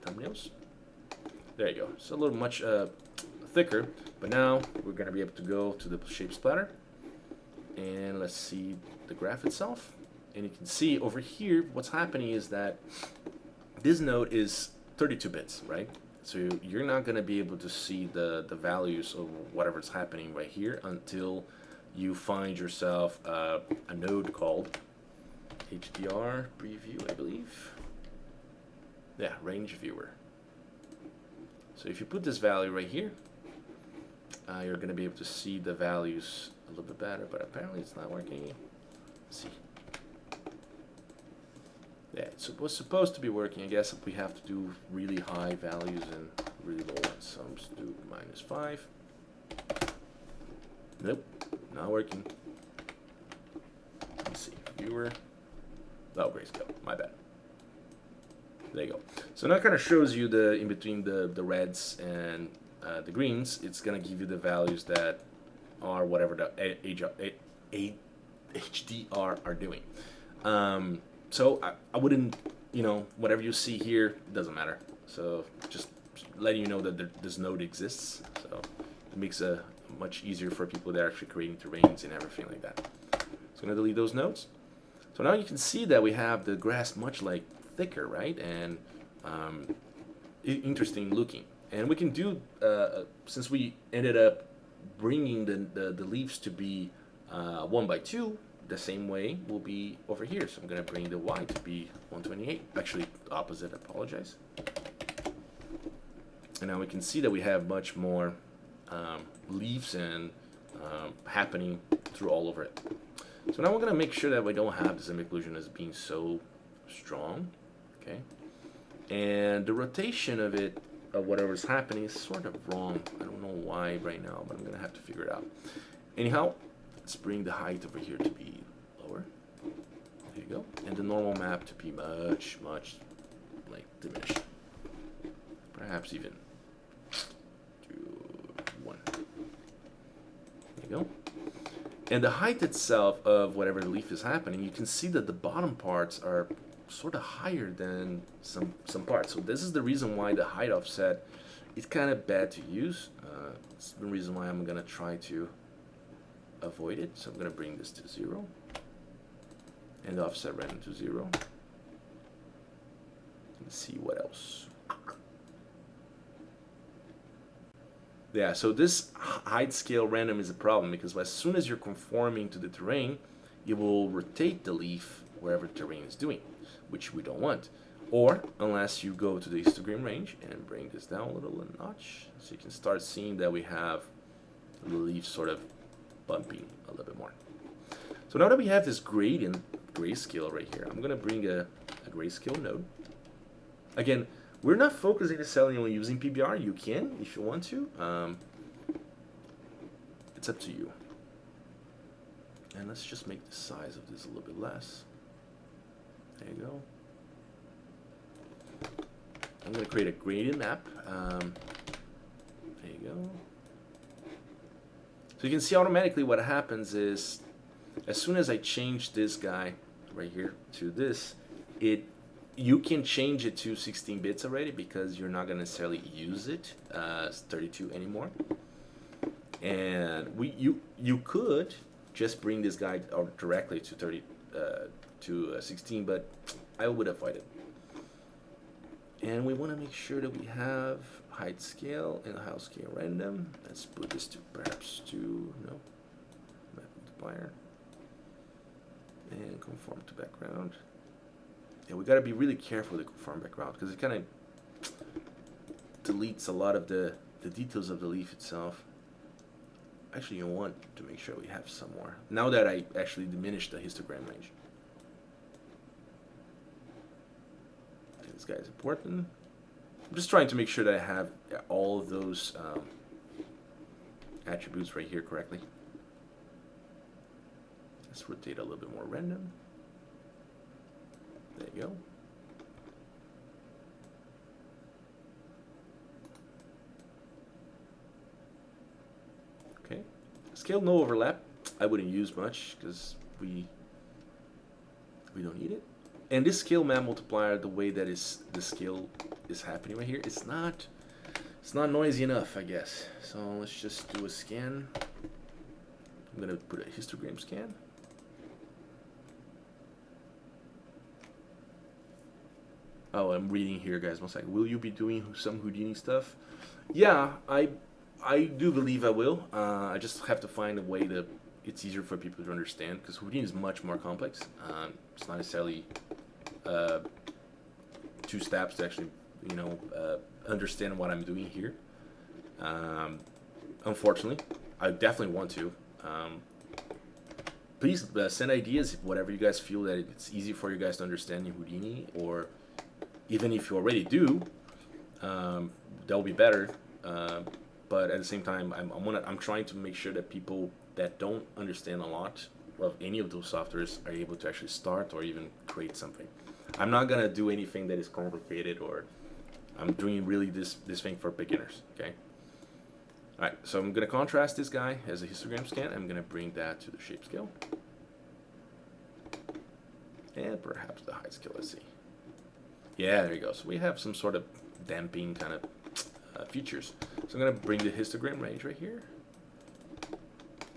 thumbnails. There you go. It's a little much thicker, but now we're going to be able to go to the shape splatter. And let's see the graph itself. And you can see over here, what's happening is that this node is 32 bits, right? So you're not going to be able to see the values of whatever's happening right here until you find yourself a node called HDR preview, I believe. Yeah, range viewer. So if you put this value right here, you're going to be able to see the values a little bit better, but apparently it's not working. Let's see. Yeah, it was supposed to be working. I guess we have to do really high values and really low ones. So I'm just do -5. Nope, not working. Let's see, viewer. Oh, grayscale. My bad. There you go. So now it kind of shows you the in between the reds and the greens. It's gonna give you the values that are whatever the HDR are doing. So I wouldn't, whatever you see here, it doesn't matter. So just letting you know that this node exists. So it makes it much easier for people that are actually creating terrains and everything like that. So I'm gonna delete those nodes. So now you can see that we have the grass much like thicker, right? And interesting looking. And we can do, since we ended up bringing the leaves to be 1:2, the same way will be over here. So I'm going to bring the Y to be 128. Actually, opposite, I apologize. And now we can see that we have much more leaves and happening through all over it. So now we're going to make sure that we don't have this occlusion as being so strong. Okay. And the rotation of it, of whatever's happening, is sort of wrong. I don't know why right now, but I'm going to have to figure it out. Anyhow, let's bring the height over here to be lower. There you go. And the normal map to be much, much like diminished. Perhaps even to 1. There you go. And the height itself of whatever the leaf is happening, you can see that the bottom parts are sort of higher than some parts. So this is the reason why the height offset is kind of bad to use. It's the reason why I'm going to try to avoid it. So I'm going to bring this to 0 and offset random to 0. Let's see what else. Yeah, so this height scale random is a problem because as soon as you're conforming to the terrain, it will rotate the leaf wherever the terrain is doing, which we don't want. Or unless you go to the histogram range and bring this down a little notch, so you can start seeing that we have the leaf sort of bumping a little bit more. So now that we have this gradient grayscale right here, I'm gonna bring a grayscale node. Again, we're not focusing necessarily on using PBR. You can if you want to. It's up to you. And let's just make the size of this a little bit less. There you go. I'm going to create a gradient map. There you go. So you can see automatically what happens is, as soon as I change this guy right here to this, you can change it to 16 bits already because you're not going to necessarily use it as 32 anymore. And you could just bring this guy directly to 16, but I would avoid it. And we want to make sure that we have height scale and height scale random. Let's put this to perhaps to multiplier and conform to background. Yeah, we got to be really careful with the conform background because it kind of deletes a lot of the details of the leaf itself. Actually, you want to make sure we have some more. Now that I actually diminished the histogram range. This guy is important. I'm just trying to make sure that I have all of those attributes right here correctly. Let's rotate a little bit more random. There you go. Okay. Scale no overlap. I wouldn't use much because we don't need it. And this scale map multiplier, the way that the scale is happening right here, it's not noisy enough, I guess. So let's just do a scan. I'm gonna put a histogram scan. Oh, I'm reading here, guys. 1 second. Will you be doing some Houdini stuff? Yeah, I do believe I will. I just have to find a way that it's easier for people to understand because Houdini is much more complex. It's not necessarily 2 steps to actually, understand what I'm doing here. Unfortunately, I definitely want to. Please send ideas, whatever you guys feel that it's easy for you guys to understand in Houdini, or even if you already do, that'll be better. But at the same time, I'm trying to make sure that people that don't understand a lot of any of those softwares are able to actually start or even create something. I'm not gonna do anything that is complicated, or I'm doing really this thing for beginners. Okay. All right. So I'm gonna contrast this guy as a histogram scan. I'm gonna bring that to the shape scale, and perhaps the height scale. Let's see. Yeah, there you go. So we have some sort of damping kind of features. So I'm gonna bring the histogram range right here.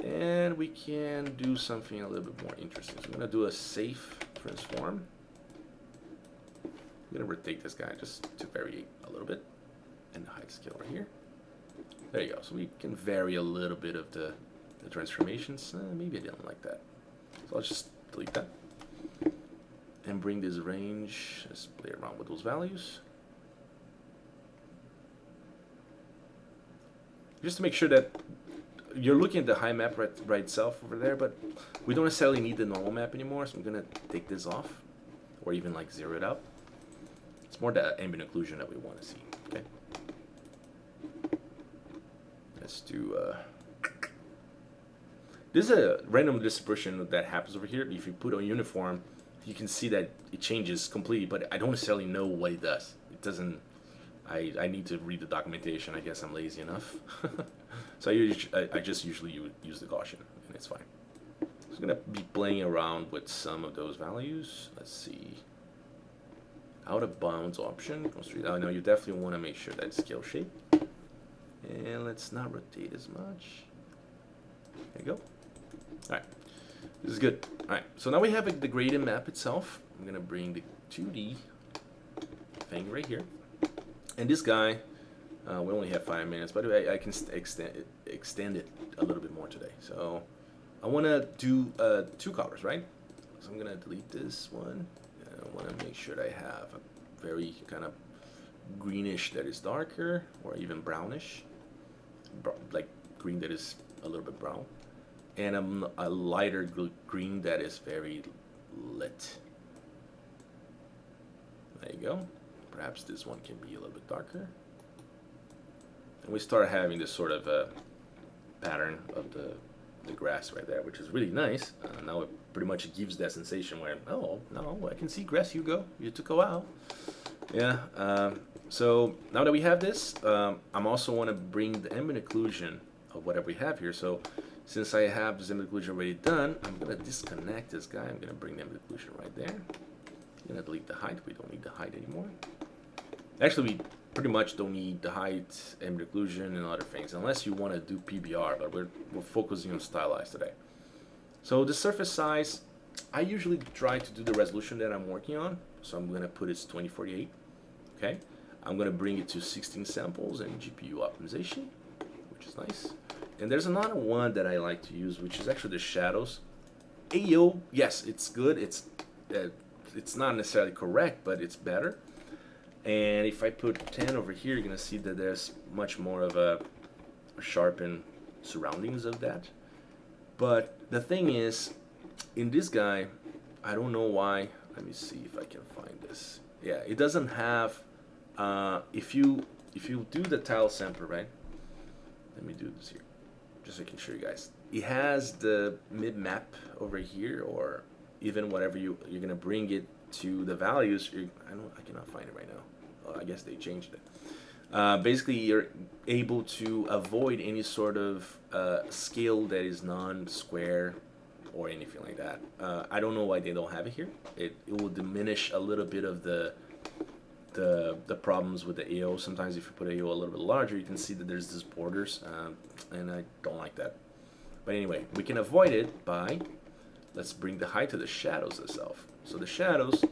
And we can do something a little bit more interesting. So I'm going to do a safe transform. I'm going to rotate this guy just to vary a little bit. And the height scale right here. There you go. So we can vary a little bit of the transformations. Maybe I didn't like that. So I'll just delete that. And bring this range. Let's play around with those values. Just to make sure that you're looking at the high map right itself over there, but we don't necessarily need the normal map anymore, so I'm gonna take this off, or even like zero it out. It's more the ambient occlusion that we want to see. Okay. Let's do. This is a random distribution that happens over here. If you put on uniform, you can see that it changes completely, but I don't necessarily know what it does. It doesn't. I need to read the documentation. I guess I'm lazy enough. So I just usually use the Gaussian, and it's fine. So I'm going to be playing around with some of those values. Let's see. Out of bounds option. Oh, no, you definitely want to make sure that scale shape. And let's not rotate as much. There you go. All right. This is good. All right. So now we have the gradient map itself. I'm going to bring the 2D thing right here. And this guy, we only have 5 minutes, but I can extend it a little bit more today. So I want to do 2 colors, right? So I'm going to delete this one. And I want to make sure that I have a very kind of greenish that is darker, or even brownish, like green that is a little bit brown, and a lighter green that is very lit. There you go. Perhaps this one can be a little bit darker. And we start having this sort of pattern of the grass right there, which is really nice. Now it pretty much gives that sensation where, oh, no, I can see grass, Hugo. You took a while. Yeah. So now that we have this, I'm also want to bring the ambient occlusion of whatever we have here. So since I have this ambient occlusion already done, I'm going to disconnect this guy. I'm going to bring the ambient occlusion right there. I'm going to delete the height. We don't need the height anymore. Actually, we pretty much don't need the height, ambient occlusion, and other things, unless you want to do PBR, but we're focusing on stylized today. So the surface size, I usually try to do the resolution that I'm working on. So I'm going to put it 2048. Okay. I'm going to bring it to 16 samples and GPU optimization, which is nice. And there's another one that I like to use, which is actually the shadows. AO, yes, it's good. It's not necessarily correct, but it's better. And if I put 10 over here, you're going to see that there's much more of a sharpened surroundings of that. But the thing is, in this guy, I don't know why. Let me see if I can find this. Yeah, it doesn't have, if you do the tile sampler, right? Let me do this here, just so I can show you guys. It has the mid map over here, or even whatever you're going to bring it to the values. I cannot find it right now. I guess they changed it. Basically, you're able to avoid any sort of scale that is non-square or anything like that. I don't know why they don't have it here. It will diminish a little bit of the problems with the AO. Sometimes if you put AO a little bit larger, you can see that there's these borders, and I don't like that. But anyway, we can avoid it by, let's bring the height to the shadows itself. So the shadows,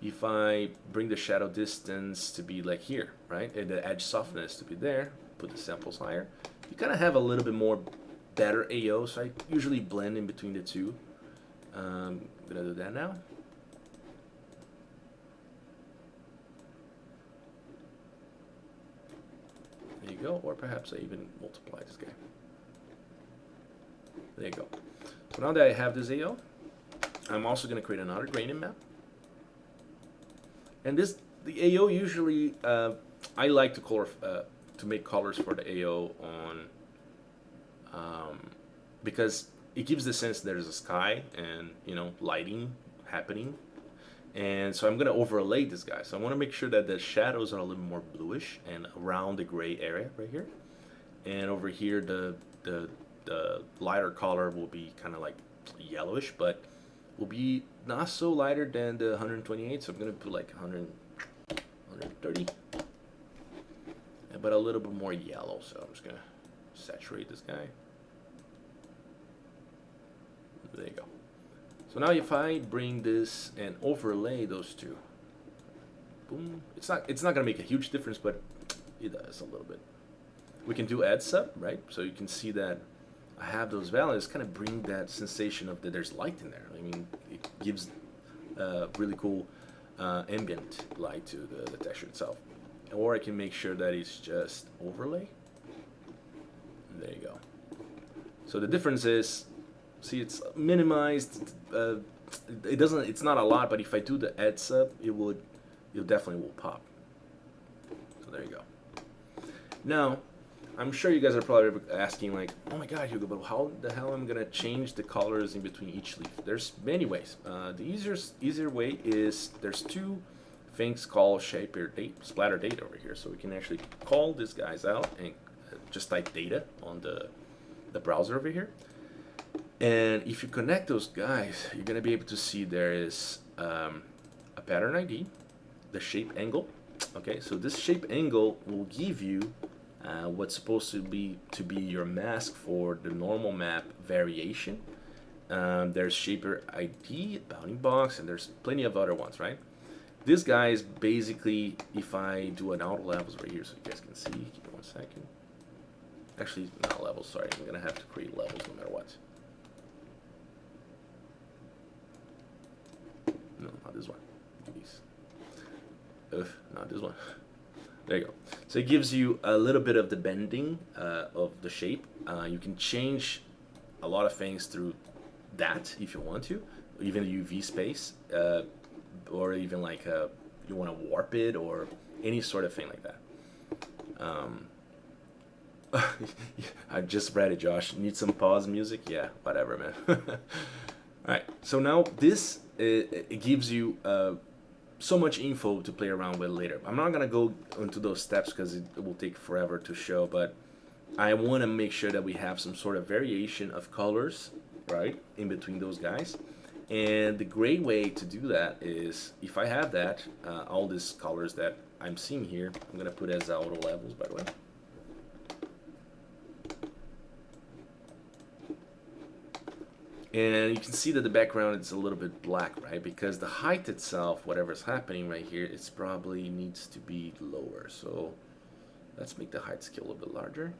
if I bring the shadow distance to be like here, right, and the edge softness to be there, put the samples higher, you kind of have a little bit more better AO. So I usually blend in between the two. I'm gonna do that now. There you go, or perhaps I even multiply this guy. There you go. So now that I have this AO, I'm also going to create another gradient map. And the AO usually, I like to make colors for the AO on, because it gives the sense there's a sky and, you know, lighting happening. And so I'm going to overlay this guy. So I want to make sure that the shadows are a little more bluish and around the gray area right here. And over here, the lighter color will be kind of like yellowish, but will be not so lighter than the 128. So I'm going to put like 130, but a little bit more yellow. So I'm just going to saturate this guy. There you go. So now if I bring this and overlay those two, boom, it's not gonna make a huge difference, but it does a little bit. We can do add sub, right? So you can see that I have those values, kind of bring that sensation of that there's light in there. I mean, it gives really cool ambient light to the texture itself. Or I can make sure that it's just overlay. There you go. So the difference is, see, it's minimized. It doesn't. It's not a lot, but if I do the add sub, it definitely will pop. So there you go. Now, I'm sure you guys are probably asking like, oh my God, Hugo, but how the hell am I gonna change the colors in between each leaf? There's many ways. The easier way is there's two things called shaper date, splatter date over here. So we can actually call these guys out and just type data on the browser over here. And if you connect those guys, you're going to be able to see there is a pattern ID, the shape angle. Okay, so this shape angle will give you what's supposed to be your mask for the normal map variation. There's shaper ID, bounding box, and there's plenty of other ones, right? This guy is basically, if I do an auto levels right here so you guys can see, give me 1 second. Actually, not levels, sorry, I'm going to have to create levels no matter what. No, not this one. Please. Not this one. There you go. So it gives you a little bit of the bending of the shape. You can change a lot of things through that if you want to, even the UV space, or even like you want to warp it or any sort of thing like that. I just read it, Josh. Need some pause music? Yeah, whatever, man. All right. So now this it gives you so much info to play around with later. I'm not gonna go into those steps because it will take forever to show, but I want to make sure that we have some sort of variation of colors, right, in between those guys. And the great way to do that is if I have that, all these colors that I'm seeing here, I'm gonna put as auto levels, by the way. And you can see that the background is a little bit black, right? Because the height itself, whatever's happening right here, it's probably needs to be lower. So let's make the height scale a little bit larger.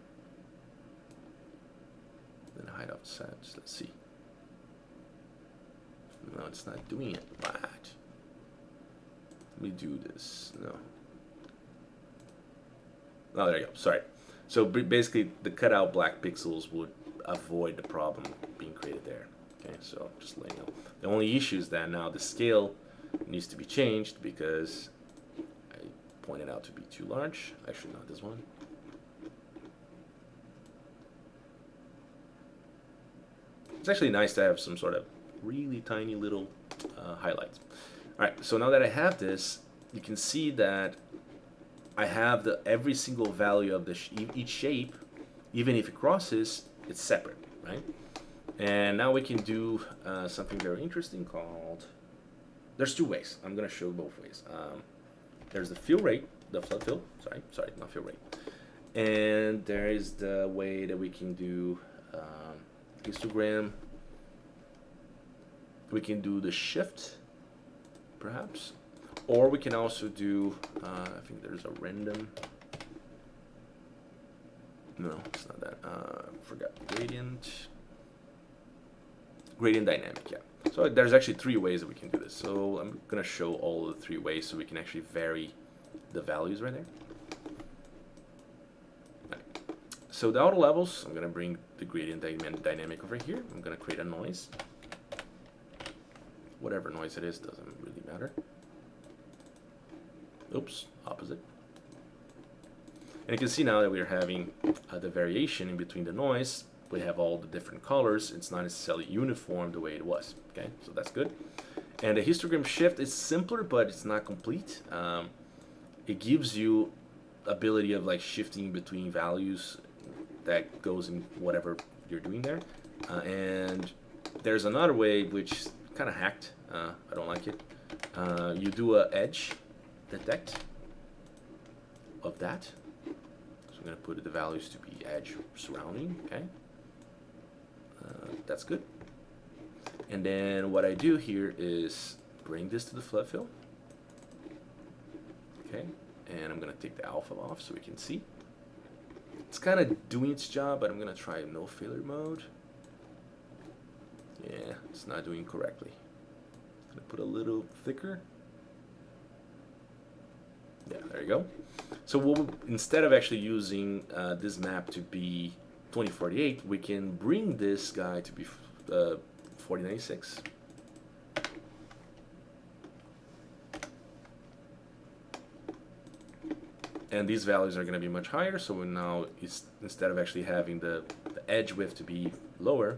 Then height offset, let's see. No, it's not doing it right. Let me do this, no. Oh, there you go, sorry. So basically the cutout black pixels would avoid the problem being created there. Okay, so just laying out. The only issue is that now the scale needs to be changed because I pointed out to be too large. Actually, not this one. It's actually nice to have some sort of really tiny little highlights. All right, so now that I have this, you can see that I have every single value of each shape, even if it crosses, it's separate, right? And now we can do something very interesting called, there's two ways. I'm gonna show both ways. There's the fill rate, the flood fill, sorry, not fill rate. And there is the way that we can do histogram. We can do the shift, perhaps. Or we can also do, I think there's a random. No, it's not that. Forgot gradient. Gradient dynamic, yeah. So there's actually 3 ways that we can do this. So I'm gonna show all the 3 ways so we can actually vary the values right there. Right. So the auto levels, I'm gonna bring the gradient dynamic over here. I'm gonna create a noise. Whatever noise it is, doesn't really matter. Oops, opposite. And you can see now that we're having the variation in between the noise we have all the different colors, it's not necessarily uniform the way it was. Okay, so that's good. And the histogram shift is simpler, but it's not complete. It gives you ability of like shifting between values that goes in whatever you're doing there. And there's another way which kind of hacked. I don't like it. You do a edge detect of that. So I'm going to put the values to be edge surrounding. Okay, that's good. And then what I do here is bring this to the flood fill. Okay, and I'm going to take the alpha off so we can see. It's kind of doing its job, but I'm going to try no failure mode. Yeah, it's not doing correctly. I'm going to put a little thicker. Yeah, there you go. So we'll, instead of actually using this map to be 2048, we can bring this guy to be 4096. And these values are going to be much higher, so we now, instead of actually having the edge width to be lower,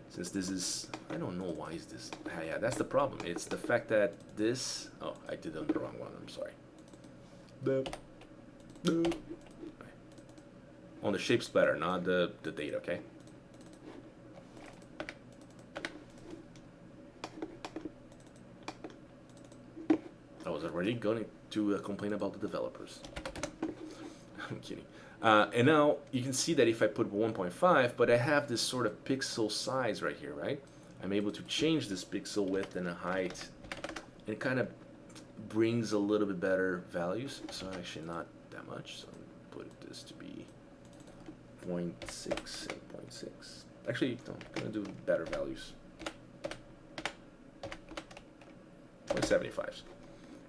since this is, I don't know why is this, yeah, that's the problem. It's the fact that this, oh, I did it on the wrong one, I'm sorry. On the shape splatter, not the data, okay? I was already going to complain about the developers. I'm kidding. And now you can see that if I put 1.5, but I have this sort of pixel size right here, right? I'm able to change this pixel width and a height, and it kind of brings a little bit better values. So actually not that much. So I'm gonna put this to be 0.6 and 0.6. Actually, no, I'm gonna do better values. 0.75.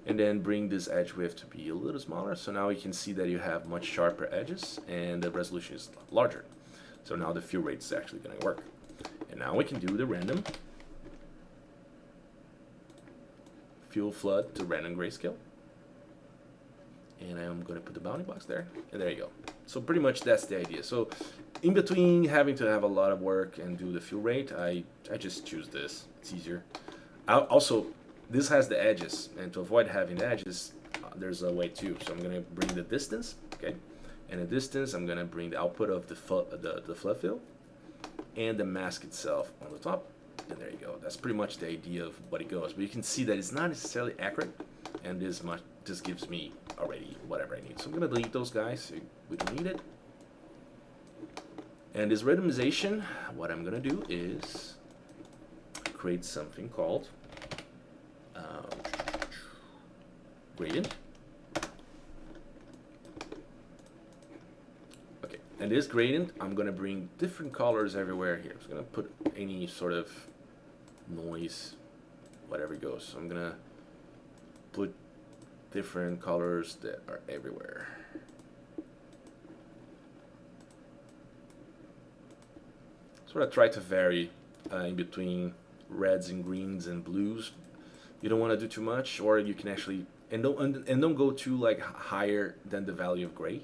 And then bring this edge width to be a little smaller. So now you can see that you have much sharper edges and the resolution is larger. So now the fill rate is actually going to work. And now we can do the random fill flood to random grayscale. And I'm going to put the bounding box there. And there you go. So pretty much that's the idea. So in between having to have a lot of work and do the fill rate, I just choose this. It's easier. Also, this has the edges, and to avoid having the edges, there's a way too. So I'm going to bring the distance, okay? And the distance, I'm going to bring the output of the flood fill and the mask itself on the top. And there you go. That's pretty much the idea of what it goes. But you can see that it's not necessarily accurate, and this gives me already whatever I need. So I'm going to delete those guys. So we don't need it. And this randomization, what I'm going to do is create something called gradient. Okay, and this gradient, I'm going to bring different colors everywhere here. I'm going to put any sort of noise, whatever it goes. So I'm going to put different colors that are everywhere. Sort of try to vary in between reds and greens and blues. You don't want to do too much, or you can actually and don't go too like higher than the value of gray,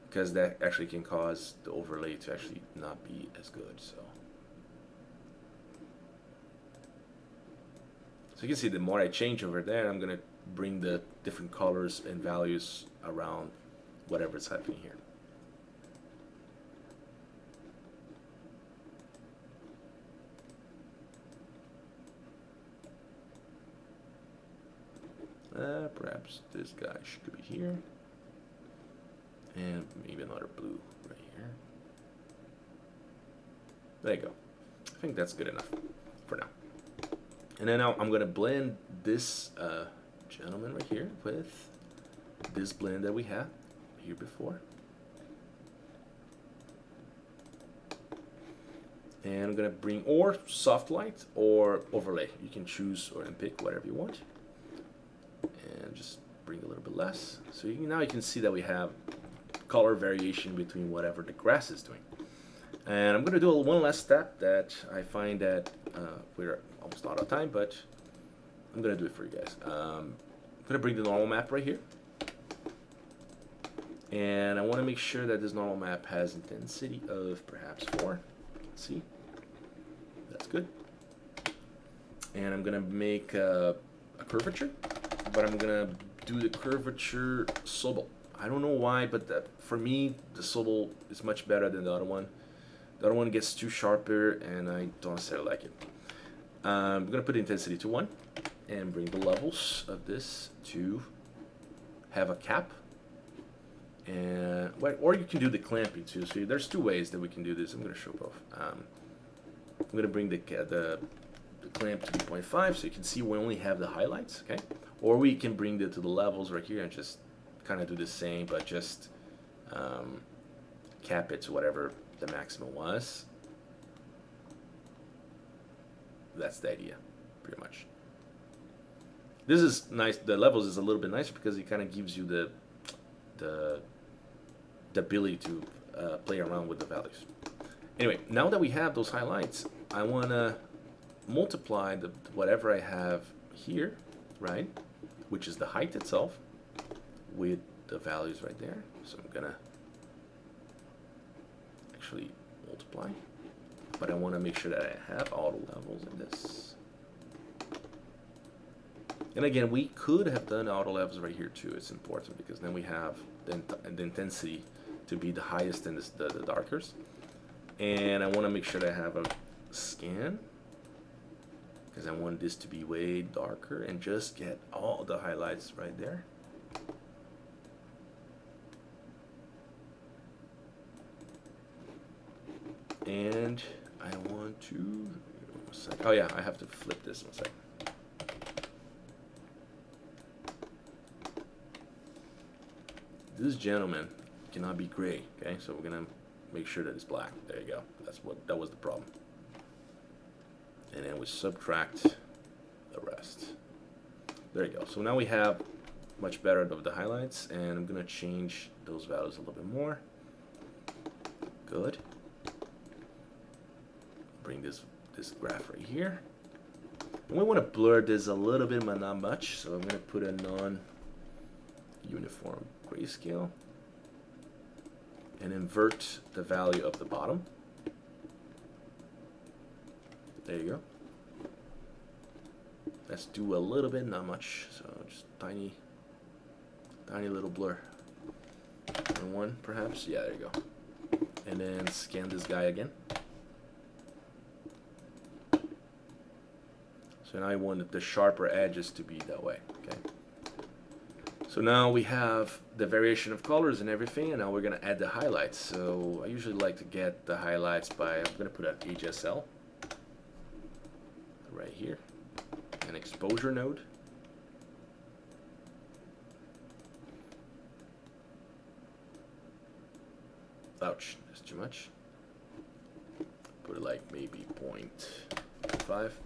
because that actually can cause the overlay to actually not be as good. So you can see the more I change over there, I'm gonna bring the different colors and values around whatever's happening here. Perhaps this guy should be here, and maybe another blue right here. There you go. I think that's good enough for now. And then now I'm going to blend this gentleman right here with this blend that we had here before. And I'm going to bring or soft light or overlay. You can choose and pick whatever you want. And just bring a little bit less. So now you can see that we have color variation between whatever the grass is doing. And I'm going to do one last step that I find that we're almost out of time, but I'm going to do it for you guys. I'm going to bring the normal map right here. And I want to make sure that this normal map has intensity of perhaps 4. Let's see. That's good. And I'm going to make a curvature, but I'm going to do the curvature sobel. I don't know why, but for me, the sobel is much better than the other one. The other one gets too sharper, and I don't necessarily like it. I'm going to put the intensity to 1 and bring the levels of this to have a cap. And or you can do the clamping too. So there's 2 ways that we can do this. I'm going to show both. I'm going to bring the clamp to be 0.5 so you can see we only have the highlights, okay? Or we can bring it to the levels right here and just kind of do the same, but just cap it to whatever the maximum was. That's the idea, pretty much. This is nice. The levels is a little bit nicer because it kind of gives you the ability to play around with the values. Anyway, now that we have those highlights, I want to multiply whatever I have here, right, which is the height itself, with the values right there. So I'm gonna actually multiply, but I want to make sure that I have all the levels in this. And again, we could have done auto levels right here too. It's important because then we have the intensity to be the highest and the darkest. And I want to make sure that I have a scan because I want this to be way darker and just get all the highlights right there. And I want to, oh yeah, I have to flip this 1 second. This gentleman cannot be gray, okay? So we're gonna make sure that it's black. There you go. That was the problem. And then we subtract the rest. There you go. So now we have much better of the highlights, and I'm gonna change those values a little bit more. Good. Bring this graph right here. And we want to blur this a little bit, but not much. So I'm gonna put a non-uniform grayscale and invert the value of the bottom. There you go. Let's do a little bit, not much. So just tiny little blur. And 1 perhaps. Yeah, there you go. And then scan this guy again. So now I want the sharper edges to be that way. Okay. So now we have the variation of colors and everything, and now we're gonna add the highlights. So I usually like to get the highlights by, I'm gonna put an HSL right here, an exposure node. Ouch, that's too much. Put it like maybe 0.5.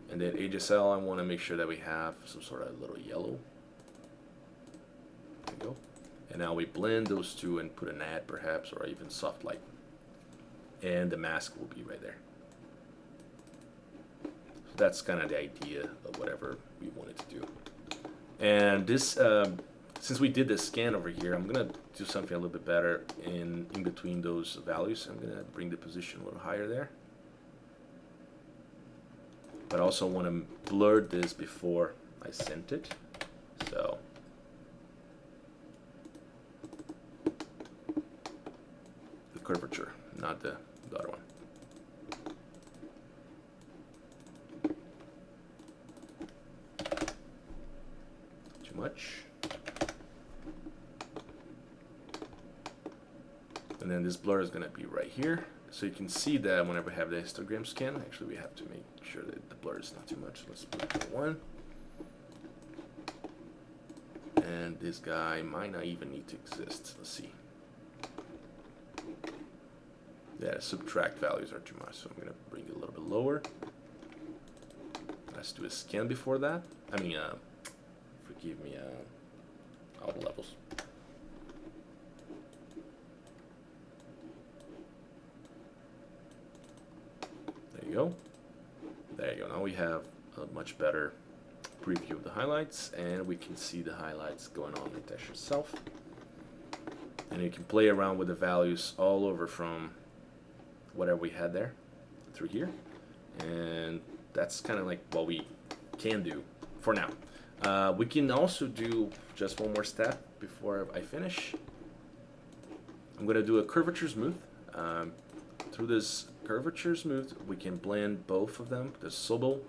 And then HSL, I want to make sure that we have some sort of little yellow. There you go. And now we blend those two and put an add perhaps, or even soft light. And the mask will be right there. So that's kind of the idea of whatever we wanted to do. And this, since we did this scan over here, I'm going to do something a little bit better in between those values. I'm going to bring the position a little higher there. But I also want to blur this before I sent it. So the curvature, not the other one. Too much. And then this blur is going to be right here. So you can see that whenever we have the histogram scan, actually we have to make sure that the blur is not too much. Let's put it to 1. And this guy might not even need to exist. Let's see. Yeah, subtract values are too much, so I'm going to bring it a little bit lower. Let's do a scan before that. I mean, forgive me, all the levels. There you go. There you go. Now we have a much better preview of the highlights, and we can see the highlights going on in the texture itself. And you can play around with the values all over from whatever we had there through here. And that's kind of like what we can do for now. We can also do just one more step before I finish. I'm going to do a curvature smooth. Through this curvature smooth, we can blend both of them, the Sobel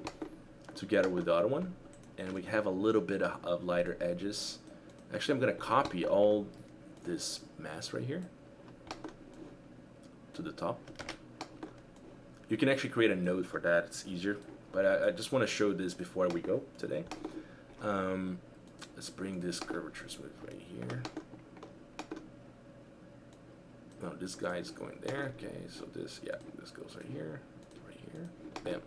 together with the other one, and we have a little bit of lighter edges. Actually, I'm going to copy all this mask right here to the top. You can actually create a node for that, it's easier, but I just want to show this before we go today. Let's bring this curvature smooth right here. No, this guy is going there. Okay, so this, yeah, this goes right here, bam.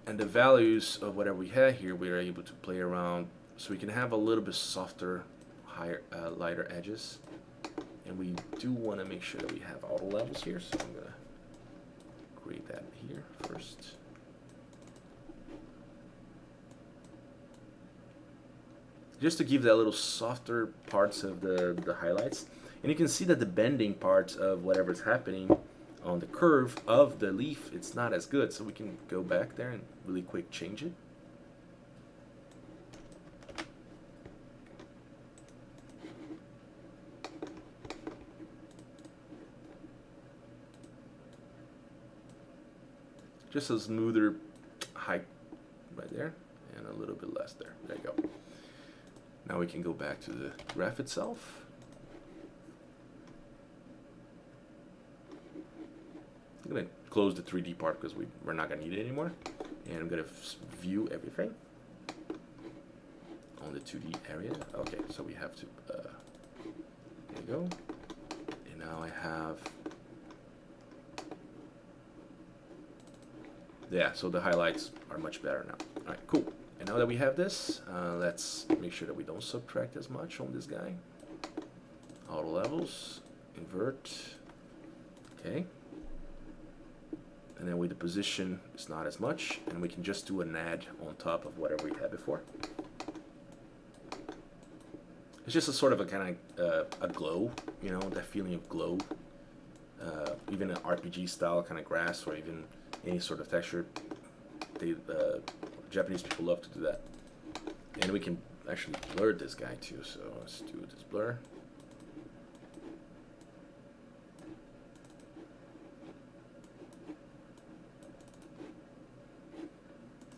And the values of whatever we had here, we are able to play around, so we can have a little bit softer, higher, lighter edges. And we do want to make sure that we have auto levels here, so I'm gonna create that here first. Just to give that little softer parts of the highlights. And you can see that the bending parts of whatever's happening on the curve of the leaf, it's not as good. So we can go back there and really quick change it. Just a smoother height right there and a little bit less there. There you go. Now we can go back to the graph itself. I'm going to close the 3D part because we're not going to need it anymore. And I'm going to view everything on the 2D area. Okay, so we have to, there you go. And now I have, yeah, so the highlights are much better now. All right, cool. And now that we have this, let's make sure that we don't subtract as much on this guy. Auto levels, invert, okay. And then with the position, it's not as much, and we can just do an add on top of whatever we had before. It's just a sort of a kind of a glow, you know, that feeling of glow. Even an RPG style kind of grass, or even any sort of texture. Japanese people love to do that. And we can actually blur this guy too, so let's do this blur.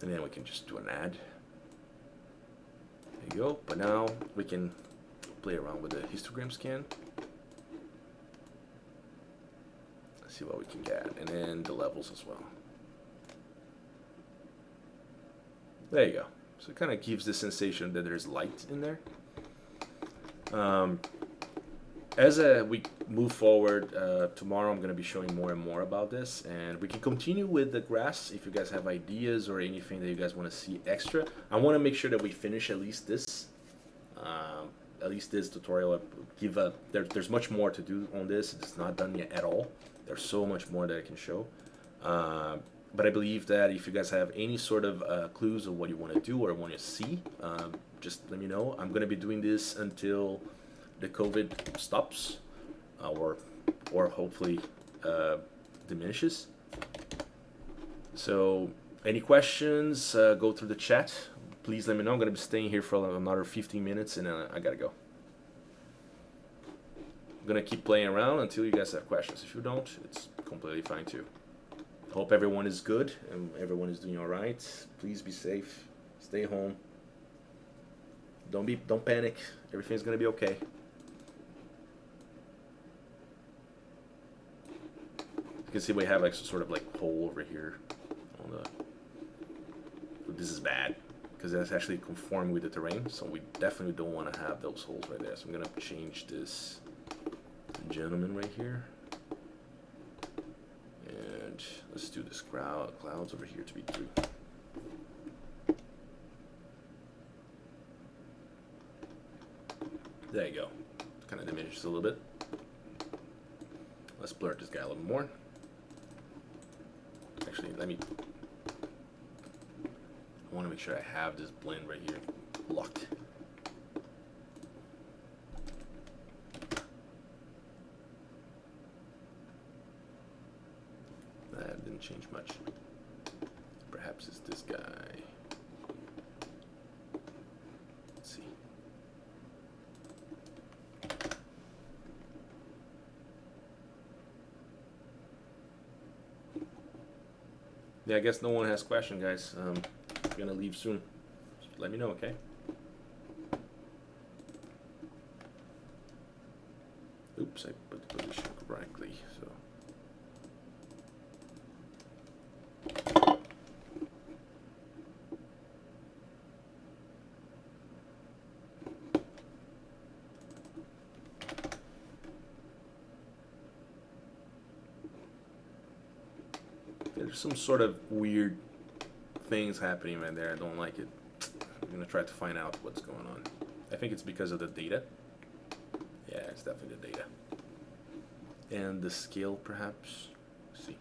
And then we can just do an add. There you go. But now we can play around with the histogram scan. Let's see what we can get. And then the levels as well. There you go. So it kind of gives the sensation that there's light in there. As we move forward, tomorrow I'm going to be showing more and more about this, and we can continue with the grass if you guys have ideas or anything that you guys want to see extra. I want to make sure that we finish at least this tutorial. There's much more to do on this. It's not done yet at all. There's so much more that I can show. But I believe that if you guys have any sort of clues of what you want to do or want to see, just let me know. I'm going to be doing this until the COVID stops, or hopefully diminishes. So any questions, go through the chat. Please let me know. I'm going to be staying here for another 15 minutes, and I got to go. I'm going to keep playing around until you guys have questions. If you don't, it's completely fine too. Hope everyone is good and everyone is doing all right. Please be safe. Stay home. Don't panic. Everything's going to be okay. You can see we have like sort of like hole over here on the. This is bad because that's actually conforming with the terrain. So we definitely don't want to have those holes right there. So I'm going to change this gentleman right here. And let's do this clouds over here to be 3. There you go. Kind of diminishes a little bit. Let's blur this guy a little more. Actually, I want to make sure I have this blend right here locked. didn't change much. Perhaps it's this guy. Let's see. Yeah, I guess no one has question, guys. I'm gonna leave soon. Just let me know, okay? Oops, I put the position correctly, so. There's some sort of weird things happening right there. I don't like it. I'm gonna try to find out what's going on. I think it's because of the data. Yeah, it's definitely the data. And the scale, perhaps. Let's see.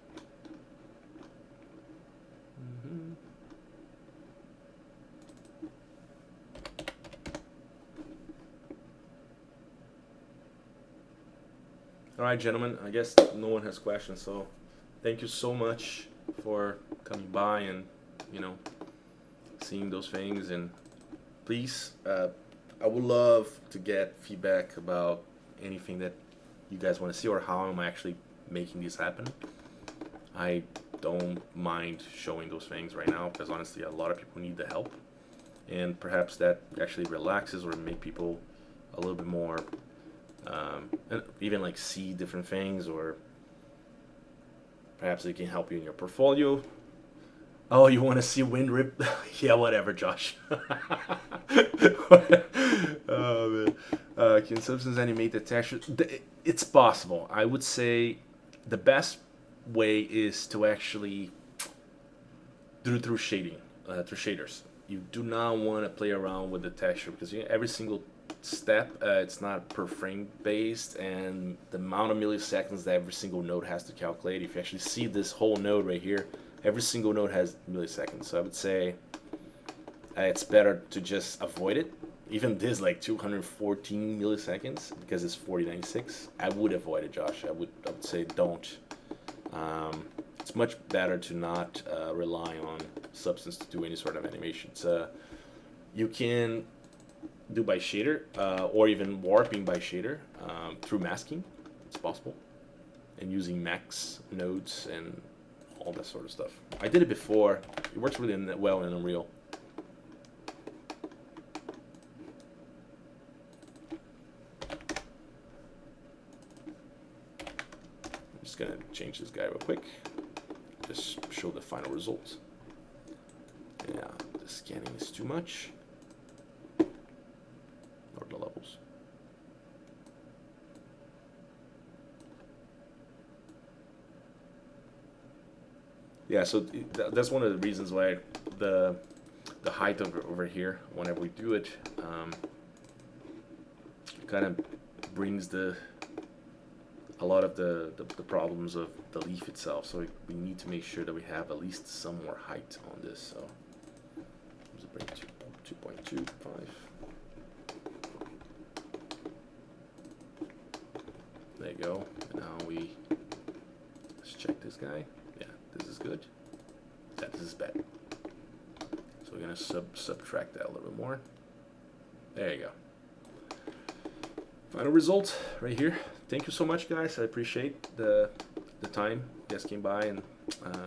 All right, gentlemen, I guess no one has questions, so thank you so much for coming by and, you know, seeing those things. And please, I would love to get feedback about anything that you guys want to see or how I'm actually making this happen. I don't mind showing those things right now because honestly a lot of people need the help, and perhaps that actually relaxes or make people a little bit more and even like see different things, or perhaps it can help you in your portfolio. Oh, you want to see wind rip? Yeah, whatever, Josh. Oh man. Can substance animate the texture? It's possible. I would say the best way is to actually do it through shading, through shaders. You do not want to play around with the texture because every single step, it's not per frame based, and the amount of milliseconds that every single node has to calculate. If you actually see this whole node right here, every single node has milliseconds. So I would say it's better to just avoid it. Even this like 214 milliseconds because it's 4096. I would avoid it, Josh. I would say don't. It's much better to not rely on Substance to do any sort of animation. You can do by shader or even warping by shader through masking. It's possible, and using max nodes and all that sort of stuff. I did it before. It works really well in Unreal. I'm just gonna change this guy real quick. Just show the final result. Yeah, the scanning is too much. Lower the levels. Yeah, so that's one of the reasons why the height over here, whenever we do it, kind of brings a lot of the problems of the leaf itself. So we need to make sure that we have at least some more height on this. So let's bring 2.25. There you go. And now let's check this guy. Yeah, this is good. Yeah, this is bad. So we're gonna subtract that a little bit more. There you go. Final result right here. Thank you so much, guys. I appreciate the time you guys came by and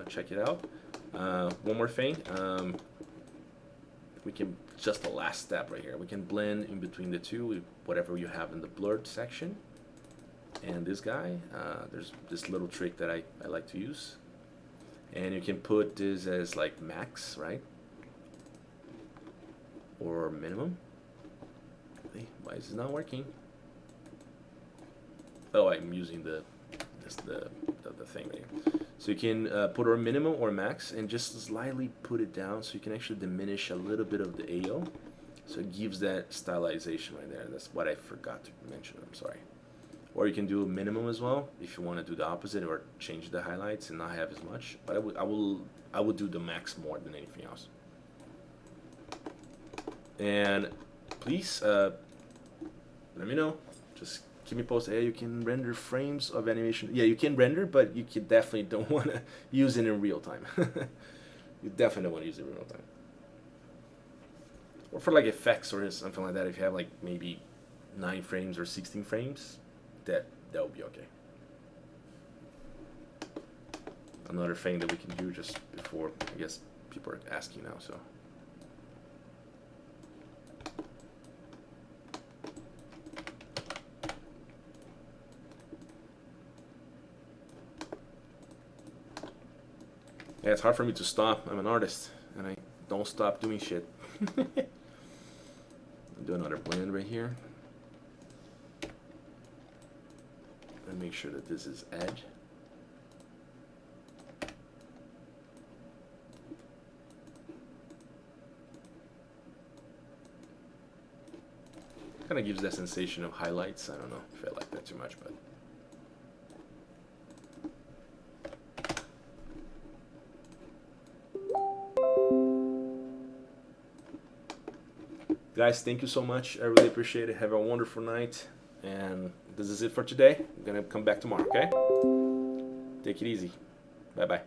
check it out. One more thing. We can just the last step right here. We can blend in between the two with whatever you have in the blurred section. And this guy, there's this little trick that I like to use. And you can put this as like max, right? Or minimum. Hey, why is it not working? Oh, I'm using the thing right here. So you can put or minimum or max and just slightly put it down so you can actually diminish a little bit of the AO. So it gives that stylization right there. That's what I forgot to mention, I'm sorry. Or you can do a minimum as well if you want to do the opposite or change the highlights and not have as much. But I would do the max more than anything else. And please let me know. Just keep me posted. Yeah, you can render frames of animation. Yeah, you can render, but you can definitely don't want to use it in real time. You definitely don't want to use it in real time. Or for like effects or something like that, if you have like maybe 9 frames or 16 frames, that will be okay. Another thing that we can do just before, I guess people are asking now, so. Yeah, it's hard for me to stop. I'm an artist, and I don't stop doing shit. I'll do another blend right here. And make sure that this is edge. Kind of gives that sensation of highlights. I don't know if I like that too much, but. Guys, thank you so much. I really appreciate it. Have a wonderful night. And this is it for today. I'm going to come back tomorrow, okay? Take it easy. Bye-bye.